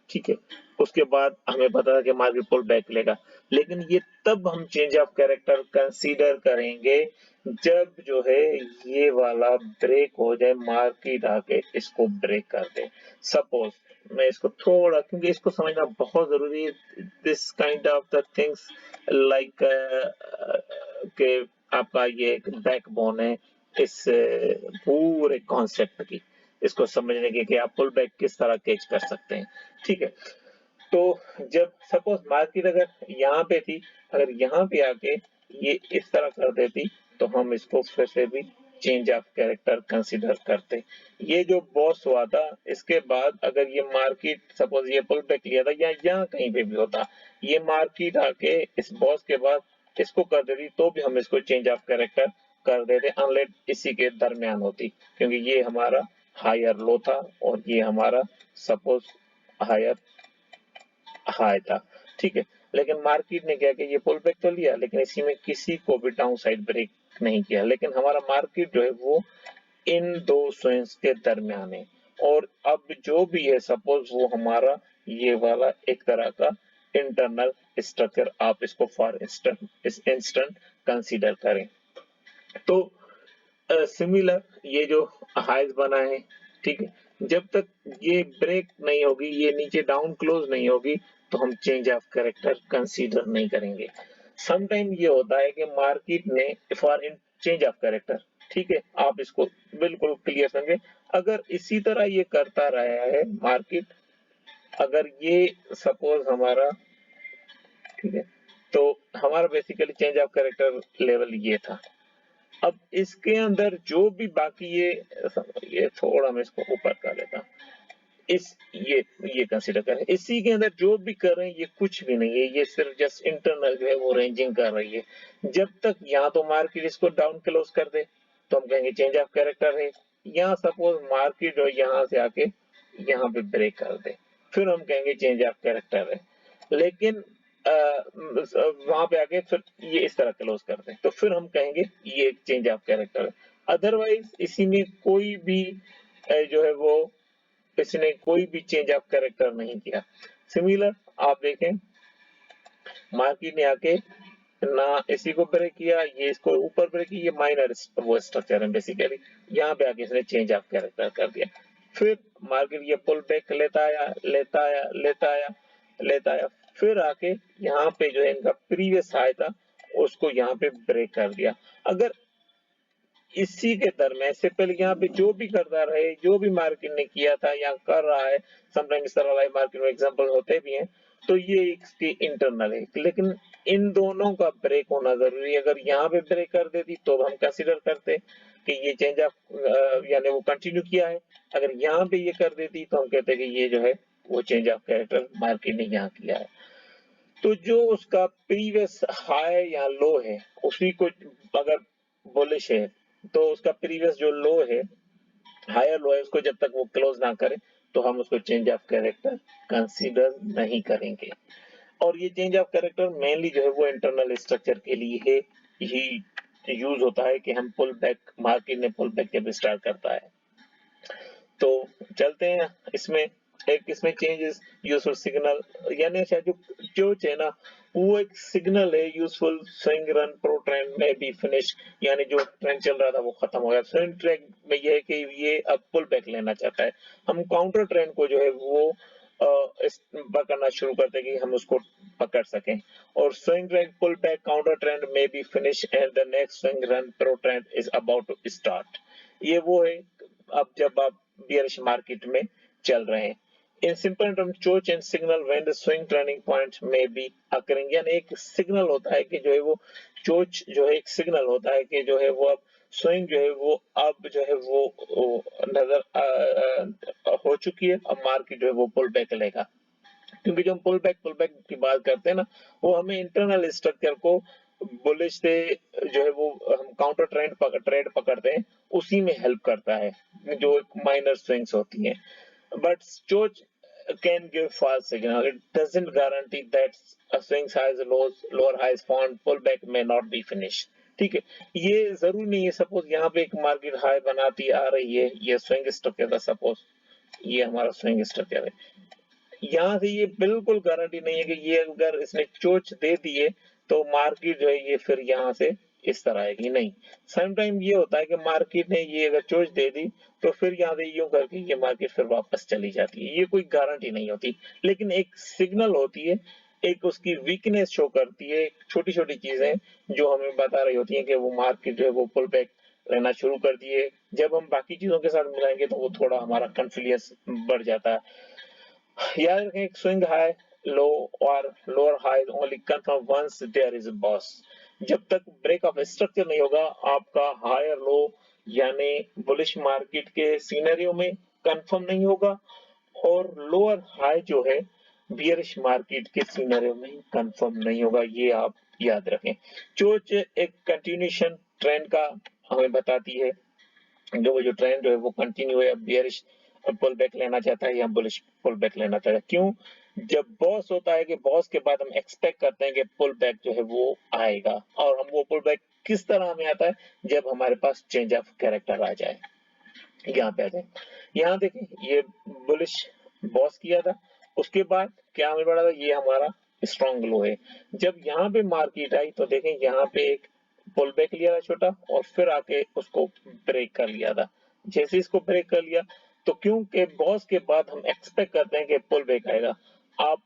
ठीक है, उसके बाद हमें पता था कि मार्केट पुल बैक लेगा, लेकिन ये तब हम चेंज ऑफ कैरेक्टर कंसीडर करेंगे जब जो है ये वाला ब्रेक हो जाए, मार्केट आके इसको ब्रेक कर दे। सपोज मैं इसको थोड़ा, क्योंकि इसको समझना बहुत जरूरी है, this kind of the things like के आपका ये एक बैकबोन है इस पूरे कॉन्सेप्ट की, इसको समझने के कि आप पुल बैक किस तरह कैच कर सकते हैं। ठीक है, तो जब सपोज मार्केट अगर यहाँ पे थी, अगर यहाँ पे आके ये इस तरह कर देती, तो हम इसको फिर से भी चेंज ऑफ कैरेक्टर कंसीडर करते। ये जो बॉस हुआ था, इसके बाद अगर ये मार्केट सपोज ये पुल बैक लिया था या यहाँ कहीं पे भी होता, ये मार्केट आके इस बॉस के बाद इसको कर देती, तो भी हम इसको चेंज ऑफ कैरेक्टर कर देते, अनलेस इसी के दरमियान होती, क्योंकि ये हमारा हायर लो था और ये हमारा सपोज हायर हाई था। ठीक है, लेकिन मार्केट ने क्या किया, ये पुल बैक तो लिया, लेकिन इसी में किसी को भी डाउन साइड ब्रेक नहीं किया, लेकिन हमारा मार्केट जो है वो इन दो स्विंग्स के दरमियान है। और अब जो भी है सपोज वो हमारा ये वाला एक तरह का इंटरनल स्ट्रक्चर, आप इसको फॉर इंस्टेंट कंसीडर करें। तो सिमिलर ये जो हाइज बना है, ठीक है, जब तक ये ब्रेक नहीं होगी, ये नीचे डाउन क्लोज नहीं होगी, तो हम चेंज ऑफ कैरेक्टर कंसीडर नहीं करेंगे। समटाइम ये होता है कि मार्केट ने for in change of character, ठीक है, आप इसको बिल्कुल क्लियर समझे, अगर इसी तरह ये करता रहा है मार्केट, अगर ये सपोज हमारा, ठीक है, तो हमारा basically change of character level ये था। अब इसके अंदर जो भी बाकी ये थोड़ा मैं इसको ऊपर कर लेता हूँ, इस ये कंसीडर करें, इसी के अंदर जो भी कर रहे हैं ये कुछ भी नहीं है, ये सिर्फ जस्ट इंटरनल जो है वो रेंजिंग कर रही है। जब तक यहाँ तो मार्केट इसको डाउन क्लोज कर दे, तो हम कहेंगे चेंज ऑफ कैरेक्टर है। यहाँ सपोज मार्केट जो यहाँ से आके यहाँ पे ब्रेक कर दे, फिर हम कहेंगे चेंज ऑफ कैरेक्टर है। लेकिन वहां पे आके फिर ये इस तरह क्लोज कर दे, तो फिर हम कहेंगे ये एक चेंज ऑफ कैरेक्टर है। अदरवाइज इसी में कोई भी जो है वो, इसने कोई भी चेंज ऑफ कैरेक्टर नहीं किया। सिमिलर आप देखें मार्केट ने आके ना इसी को ब्रेक किया, ये इसको ऊपर ब्रेक किया, ये माइनर वो स्ट्रक्चर है बेसिकली। यहाँ पे आके इसने चेंज ऑफ कैरेक्टर कर दिया। फिर मार्केट ये पुल बैक लेता आया लेता आया लेता आया लेता आया, फिर आके यहाँ पे जो है इनका प्रीवियस हाई था उसको यहाँ पे ब्रेक कर दिया। अगर इसी के दरम्यान से पहले यहाँ पे जो भी करता रहे, जो भी मार्केट ने किया था या कर रहा है, समटाइम इस तरह लाइव मार्केट में एग्जांपल होते भी हैं, तो ये इसकी इंटरनल है। लेकिन इन दोनों का ब्रेक होना जरूरी है। अगर यहाँ पे ब्रेक कर देती तो हम कंसीडर करते कि ये चेंज ऑफ यानी वो कंटिन्यू किया है। अगर यहाँ पे ये कर देती तो हम कहते कि ये जो है वो चेंज ऑफ कैरेक्टर मार्केट ने यहाँ किया है। तो जो उसका प्रीवियस हाई या लो है उसी को अगर बुलिश है तो उसका प्रीवियस जो लो है, हायर लो है, उसको जब तक वो क्लोज ना करे तो हम उसको चेंज ऑफ कैरेक्टर कंसीडर नहीं करेंगे। और ये चेंज ऑफ कैरेक्टर मेनली जो है वो इंटरनल स्ट्रक्चर के लिए है, ही यूज होता है कि हम पुल बैक, मार्केट ने पुल बैक जब स्टार्ट करता है। तो चलते हैं इसमें, एक इसमें चेंजेस यूजफुल सिग्नल, यानी शायद जो चोच है ना वो एक सिग्नल है। Useful swing run pro trend में बी फिनिश, यानी जो ट्रेंड चल रहा था वो खत्म हो गया। स्विंग ट्रेंड में ये है कि ये अब पुल बैक लेना चाहता है। हम काउंटर ट्रेंड को जो है वो पकड़ना शुरू करते हैं कि हम उसको पकड़ सकें। और swing trend pull back counter trend में be finish and the next swing run pro trend is about to start. ये वो है अब जब आप बियरिश मार्केट में चल रहे हैं। इन सिंपल टर्म चोच and signal when the swing turning point में बी अकरिंग, यानी एक सिग्नल होता है कि जो है वो चोच जो है एक सिग्नल होता है कि जो है वो अब स्विंग जो है वो अब जो है वो नजर हो चुकी है। अब मार्केट जो है वो पुल बैक लेगा। क्योंकि जो हम पुल बैक की बात करते हैं ना वो हमें इंटरनल स्ट्रक्चर को बुलिश से जो है वो हम काउंटर ट्रेंड पकड़ते हैं उसी में हेल्प करता है, जो माइनर स्विंग्स होती हैं। बट चोच can give false signal. It doesn't guarantee that a swing highs, lows, lower highs formed, pullback may not be finished. ठीक है, ये जरूरी नहीं है। सपोज यहाँ पे एक मार्केट हाई बनाती आ रही है, ये स्विंग स्ट्रक्चर था, सपोज ये हमारा स्विंग स्ट्रक्चर है। यहाँ से ये बिल्कुल गारंटी नहीं है कि ये अगर इसने चोच दे दी है तो मार्केट जो है ये फिर यहाँ से इस तरह आएगी, नहीं। समटाइम ये होता है कि मार्केट ने ये अगर चोच दे दी तो फिर यहाँ से यूं करके ये मार्केट फिर वापस चली जाती है। ये कोई गारंटी नहीं होती, लेकिन एक सिग्नल होती है, एक उसकी वीकनेस शो करती है। छोटी छोटी चीजें जो हमें बता रही होती है कि वो मार्केट जो है वो पुल बैक लेना शुरू कर दिए। जब हम बाकी चीजों के साथ मिलाएंगे तो वो थोड़ा हमारा कॉन्फिडेंस बढ़ जाता है। याद रखें स्विंग हाई लो और lower high only confirm once there is a BOS. जब तक ब्रेक ऑफ स्ट्रक्चर नहीं होगा आपका हायर लो यानी बुलिश मार्केट के सिनेरियो में कंफर्म नहीं होगा, और लोअर हाई जो है बियरिश मार्केट के सिनेरियो में कंफर्म नहीं होगा। ये आप याद रखें। चोच एक कंटिन्यूएशन ट्रेंड का हमें बताती है, जो ट्रेंड जो है वो कंटिन्यू है। बियरिश पुल बैक लेना चाहता है या बुलिश पुल बैक लेना चाहता है। क्यों? जब बॉस होता है कि बॉस के बाद हम एक्सपेक्ट करते हैं कि पुल बैक जो है वो आएगा, और हम वो पुल बैक किस तरह में आता है जब हमारे पास चेंज ऑफ कैरेक्टर आ जाए। यहाँ पे आ जाए, यहाँ देखें ये बुलिश बॉस किया था, उसके बाद क्या हमें पड़ा था, ये हमारा स्ट्रॉन्ग लो है। जब यहाँ पे मार्केट आई तो देखें यहाँ पे एक पुल बैक लिया था छोटा, और फिर आके उसको ब्रेक कर लिया था। जैसे इसको ब्रेक कर लिया तो क्योंकि बॉस के बाद हम एक्सपेक्ट करते हैं कि पुल बैक आएगा। आप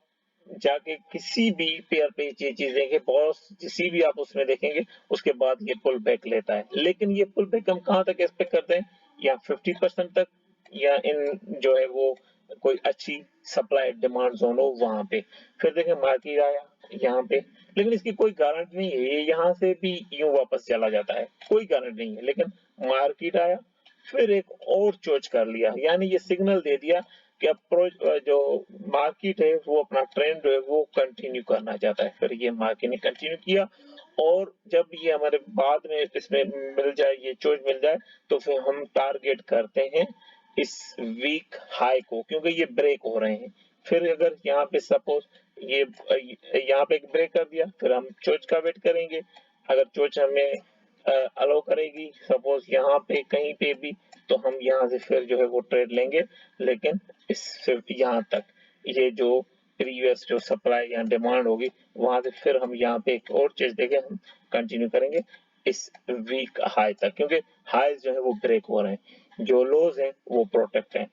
जाके किसी भी पेयर पे ये चीज देखें, बॉस किसी भी आप उसमें देखेंगे उसके बाद ये पुल बैक लेता है। लेकिन ये पुल बैक हम कहाँ तक एक्सपेक्ट करते हैं, या 50% तक, या इन जो है वो कोई अच्छी सप्लाई डिमांड जोन हो वहां पे। फिर देखें मार्केट आया यहाँ पे, लेकिन इसकी कोई गारंटी नहीं है, ये यहाँ से भी यूं वापस चला जाता है, कोई गारंटी नहीं है। लेकिन मार्केट आया फिर एक और चोच कर लिया, यानी ये सिग्नल दे दिया कि अप्रोच जो मार्केट है वो अपना ट्रेंड जो है वो कंटिन्यू करना चाहता है। फिर ये मार्केट ने कंटिन्यू किया, और जब ये हमारे बाद में इसमें मिल जाए, ये चोच मिल जाए, तो फिर हम टारगेट करते हैं इस वीक हाई को, क्योंकि ये ब्रेक हो रहे हैं। फिर अगर यहाँ पे सपोज ये यहाँ पे एक ब्रेक कर दिया, फिर हम चोच का वेट करेंगे। अगर चोच हमें अलाउ करेगी सपोज यहाँ पे कहीं पे भी, तो हम यहाँ से फिर जो है वो ट्रेड लेंगे। लेकिन इस सिर्फ यहाँ तक, ये जो प्रीवियस जो सप्लाई या डिमांड होगी वहां से फिर हम यहाँ पे एक और चीज देखें, हम कंटिन्यू करेंगे इस वीक हाई तक, क्योंकि हाईज जो है वो ब्रेक हो रहे हैं, जो लोज हैं वो प्रोटेक्ट हैं।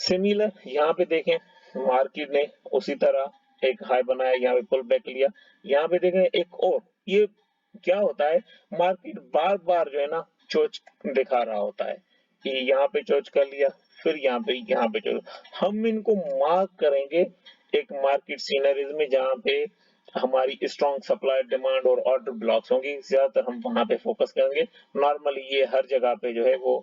सिमिलर यहाँ पे देखें, मार्केट ने उसी तरह एक हाई बनाया, यहाँ पे पुल बैक लिया, यहाँ पे देखें एक और, ये क्या होता है, मार्केट बार बार जो है ना चोच दिखा रहा होता है कि यहाँ पे चोच कर लिया, फिर यहाँ पे चोच। हम इनको मार्क करेंगे एक मार्केट सीनरीज में जहाँ पे हमारी स्ट्रॉन्ग सप्लाई डिमांड और ऑर्डर ब्लॉक्स होंगी, ज्यादातर हम वहां पे फोकस करेंगे। नॉर्मली ये हर जगह पे जो है वो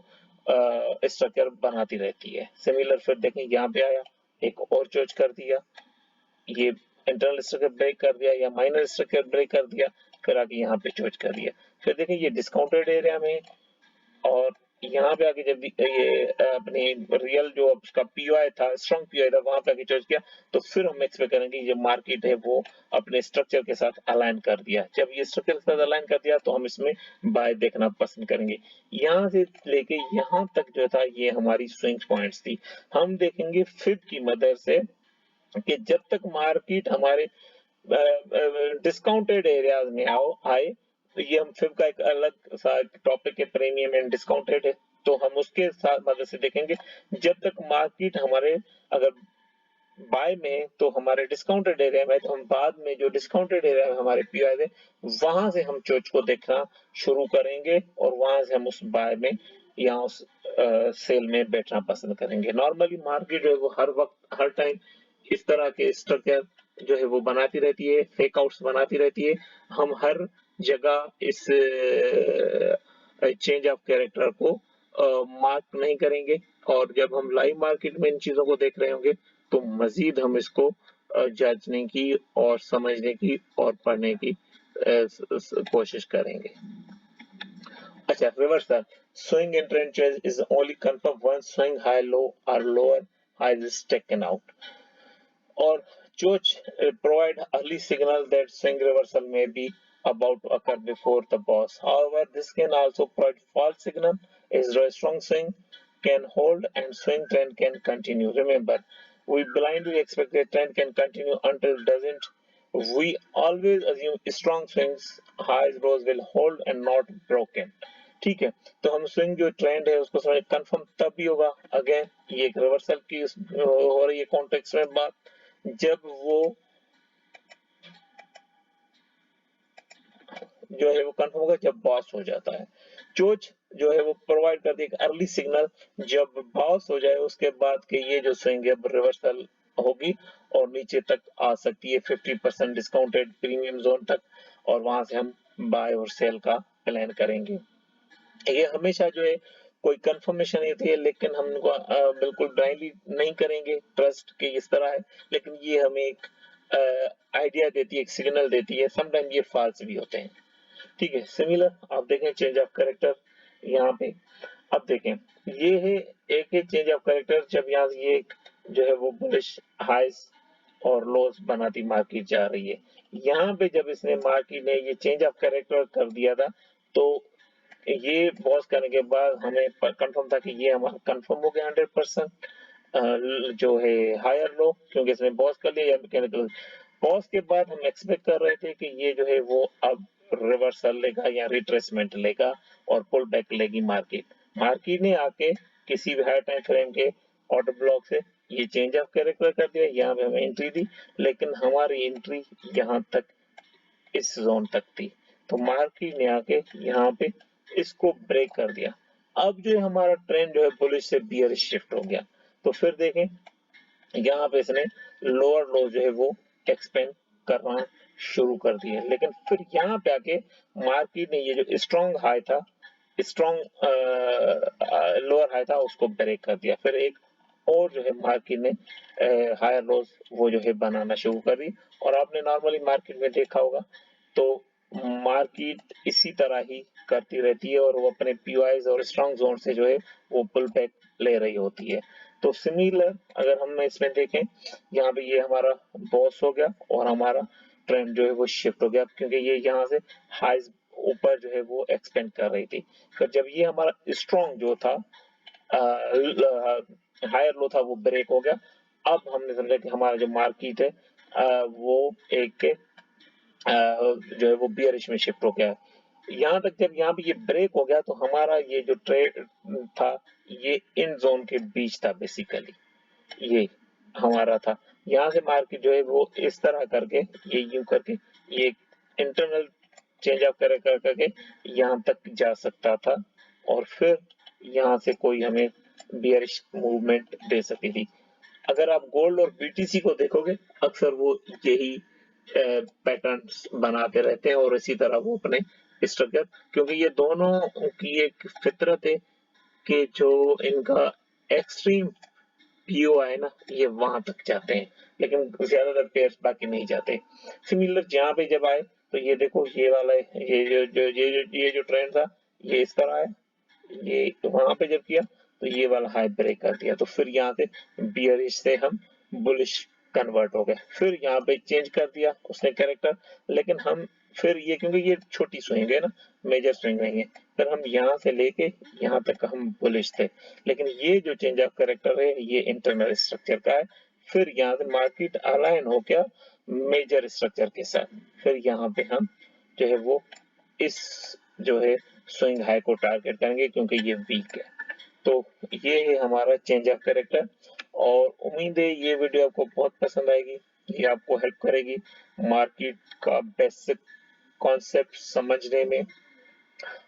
स्ट्रक्चर बनाती रहती है। सिमिलर फिर देखें यहाँ पे आया, एक और चोच कर दिया, ये इंटरनल स्ट्रक्चर ब्रेक कर दिया या माइनर स्ट्रक्चर ब्रेक कर दिया, फिर आगे यहाँ पे चोच कर दिया। फिर देखें ये डिस्काउंटेड एरिया में, और यहाँ पे आके जब ये अपनी रियल जो उसका पीओआई था, स्ट्रॉन्ग पीओआई था, वहां पे आके चॉइस किया, तो फिर हम एक्सपेक्ट करेंगे ये मार्केट है वो अपने स्ट्रक्चर के साथ अलाइन कर दिया। जब ये स्ट्रक्चर के साथ अलाइन कर दिया तो हम इसमें बाय देखना पसंद करेंगे। यहाँ से लेके यहाँ तक जो था ये हमारी स्विंग पॉइंट्स थी। हम देखेंगे फिब की मदद से कि जब तक मार्केट हमारे डिस्काउंटेड एरियाज में आए, तो ये हम फिर का एक अलग सा टॉपिक है, प्रीमियम एंड डिस्काउंटेड है, तो हम उसके साथ मदद से देखेंगे। जब तक मार्केट हमारे अगर बाय में तो हमारे डिस्काउंटेड एरिया में, तो हम बाद में जो डिस्काउंटेड एरिया में हमारे पीआई है वहां से हम चोच को देखना शुरू करेंगे और वहां से हम उस बाय में या उस सेल में बैठना पसंद करेंगे। नॉर्मली मार्केट जो है वो हर वक्त हर टाइम इस तरह के स्ट्रक्चर जो है वो बनाती रहती है, फेक आउट्स बनाती रहती है। हम हर जगह इस चेंज ऑफ कैरेक्टर को मार्क नहीं करेंगे, और जब हम लाइव मार्केट में इन चीजों को देख रहे होंगे तो मजीद हम इसको जांचने की और समझने की और पढ़ने की कोशिश करेंगे। अच्छा, reversal swing in trend change is only confirm one swing high low और lower high is taken out, or George provide early signal that swing reversal may be about to occur before the boss. However, this can also provide false signal as a strong swing can hold and swing trend can continue. Remember, we blindly expect the trend can continue until it doesn't. We always assume strong swings, highs, lows will hold and not broken. ठीक है, तो हम swing जो trend है उसको समझ confirm तब भी होगा, अगेन ये एक रिवर्सल की हो रही है कॉन्टेक्स्ट में बात, जब वो जो है वो कंफर्म होगा जब बॉस हो जाता है। चोच जो है वो प्रोवाइड करती है एक अर्ली सिग्नल, जब बॉस हो जाए उसके बाद के ये जो स्विंग है रिवर्सल होगी और नीचे तक आ सकती है 50% डिस्काउंटेड प्रीमियम जोन तक, और वहां से हम बाय और सेल का प्लान करेंगे। ये हमेशा जो है कोई कंफर्मेशन होती है, लेकिन हम उनको बिल्कुल ब्लाइंडली नहीं करेंगे ट्रस्ट कि इस तरह है, लेकिन ये हमें एक आइडिया देती है, एक सिग्नल देती है। समटाइम ये फॉल्स भी होते हैं। ठीक है, सिमिलर आप देखें चेंज ऑफ कैरेक्टर यहाँ पे, अब देखें ये है एक है चेंज ऑफ कैरेक्टर, जब यहाँ से ये जो है वो बुलिश हाइस और लोस बनाती मार्केट जा रही है। यहाँ पे जब इसने मार्केट ने ये चेंज ऑफ कैरेक्टर कर दिया था, तो ये बॉस करने के बाद हमें कंफर्म था कि ये हमारा कंफर्म हो गया 100% जो है हायर लो, क्योंकि इसने बॉस कर लिया या मैकेनिकल बॉस के बाद हम एक्सपेक्ट कर रहे थे कि ये जो है वो अब रिवर्सल लेगा या रिट्रेसमेंट लेगा और पुल बैक लेगी मार्केट। मार्केट ने आके किसी भी हाई टाइम फ्रेम के ऑर्डर ब्लॉक से ये चेंज ऑफ कैरेक्टर कर दिया, यहाँ पे हमें एंट्री दी, लेकिन हमारी एंट्री यहाँ तक इस जोन तक थी, तो मार्केट ने आके यहाँ पे इसको ब्रेक कर दिया। अब जो है हमारा ट्रेंड जो है बुलिश से बियरिश शिफ्ट हो गया, तो फिर देखें यहाँ पे इसने लोअर लो जो है वो एक्सपेंड करना शुरू कर दिए, लेकिन फिर यहाँ पे आके मार्केट ने ये जो स्ट्रॉन्ग हाई था, स्ट्रॉन्ग लोअर हाई था, उसको ब्रेक कर दिया। फिर एक और जो है मार्केट ने हायर लोज वो जो है बनाना शुरू कर दी, और आपने नॉर्मली मार्केट में देखा होगा तो मार्केट इसी तरह ही करती रहती है और वो अपने पीओआईज और स्ट्रॉन्ग जोन से जो है वो पुल बैक ले रही होती है। तो सिमिलर अगर हम इसमें देखें, यहाँ पे ये हमारा बॉस हो गया और हमारा ट्रेंड जो है वो शिफ्ट हो गया, क्योंकि ये यहाँ से हाइज ऊपर जो है वो एक्सपेंड कर रही थी। फिर जब ये हमारा स्ट्रॉन्ग जो था हायर लो था वो ब्रेक हो गया, अब हमने समझा कि हमारा जो मार्केट है वो एक जो है वो बियरिश में शिफ्ट हो गया है। यहाँ तक जब यहाँ पे ये ब्रेक हो गया तो हमारा ये जो ट्रेड था ये इन जोन के बीच था बेसिकली, ये हमारा था। यहाँ से मार्केट जो है वो इस तरह करके ये यूं करके ये इंटरनल चेंज ऑफ कर करके यहाँ तक जा सकता था और फिर यहाँ से कोई हमें बियरिश मूवमेंट दे सकती थी। अगर आप गोल्ड और बीटीसी को देखोगे अक्सर वो यही पैटर्न्स बनाते रहते हैं और इसी तरह वो अपने स्ट्रक्चर, क्योंकि ये दोनों की एक फितरत है कि जो इनका एक्सट्रीम पीओ है ना ये वहां तक जाते हैं, लेकिन ज्यादातर पेयर्स बाकी नहीं जाते। सिमिलर यहाँ पे जब आए तो ये देखो ये वाला ये जो ट्रेंड था ये इस तरह है, ये वहां पे जब किया तो ये वाला हाई ब्रेक कर दिया तो फिर यहाँ से बियरिश से हम बुलिश कन्वर्ट हो गए। फिर यहाँ पे चेंज कर दिया उसने कैरेक्टर, लेकिन हम फिर ये क्योंकि ये छोटी स्विंग है ना, मेजर स्विंग नहीं है, फिर हम यहाँ से लेके यहाँ तक हम बुलिश थे। लेकिन ये जो चेंज ऑफ कैरेक्टर है ये इंटरनल स्ट्रक्चर का है। फिर यहाँ से मार्केट अलाइन हो गया मेजर स्ट्रक्चर के साथ, फिर यहाँ पे हम जो है वो इस जो है स्विंग हाई को टारगेट करेंगे क्योंकि ये वीक है। तो ये है हमारा चेंज ऑफ कैरेक्टर और उम्मीद है ये वीडियो आपको बहुत पसंद आएगी, ये आपको हेल्प करेगी मार्केट का बेसिक कॉन्सेप्ट समझने में।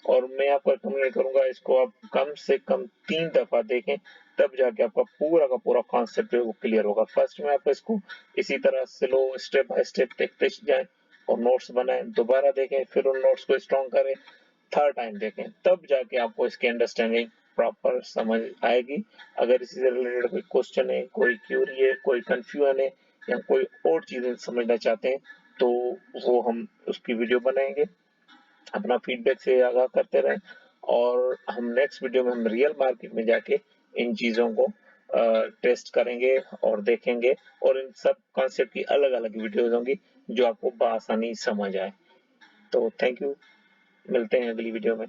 और मैं आपको रिकमेंड करूंगा इसको आप कम से कम 3 दफा देखें, तब जाके आपका पूरा का पूरा कॉन्सेप्ट जो है वो क्लियर होगा। फर्स्ट में आप इसको इसी तरह स्लो स्टेप बाय स्टेप देखते जाएं और नोट्स बनाएं, दोबारा देखें, फिर उन नोट्स को स्ट्रॉन्ग करें, थर्ड टाइम देखें, तब जाके आपको इसकी अंडरस्टैंडिंग प्रॉपर समझ आएगी। अगर इसी से रिलेटेड कोई क्वेश्चन है, कोई क्यूरी है, कोई कंफ्यूजन है या कोई और चीजें समझना चाहते हैं तो वो हम उसकी वीडियो बनाएंगे। अपना फीडबैक से आगाह करते रहें और हम नेक्स्ट वीडियो में हम रियल मार्केट में जाके इन चीजों को टेस्ट करेंगे और देखेंगे और इन सब कॉन्सेप्ट की अलग अलग वीडियोज होंगी जो आपको बआसानी समझ आए। तो थैंक यू, मिलते हैं अगली वीडियो में।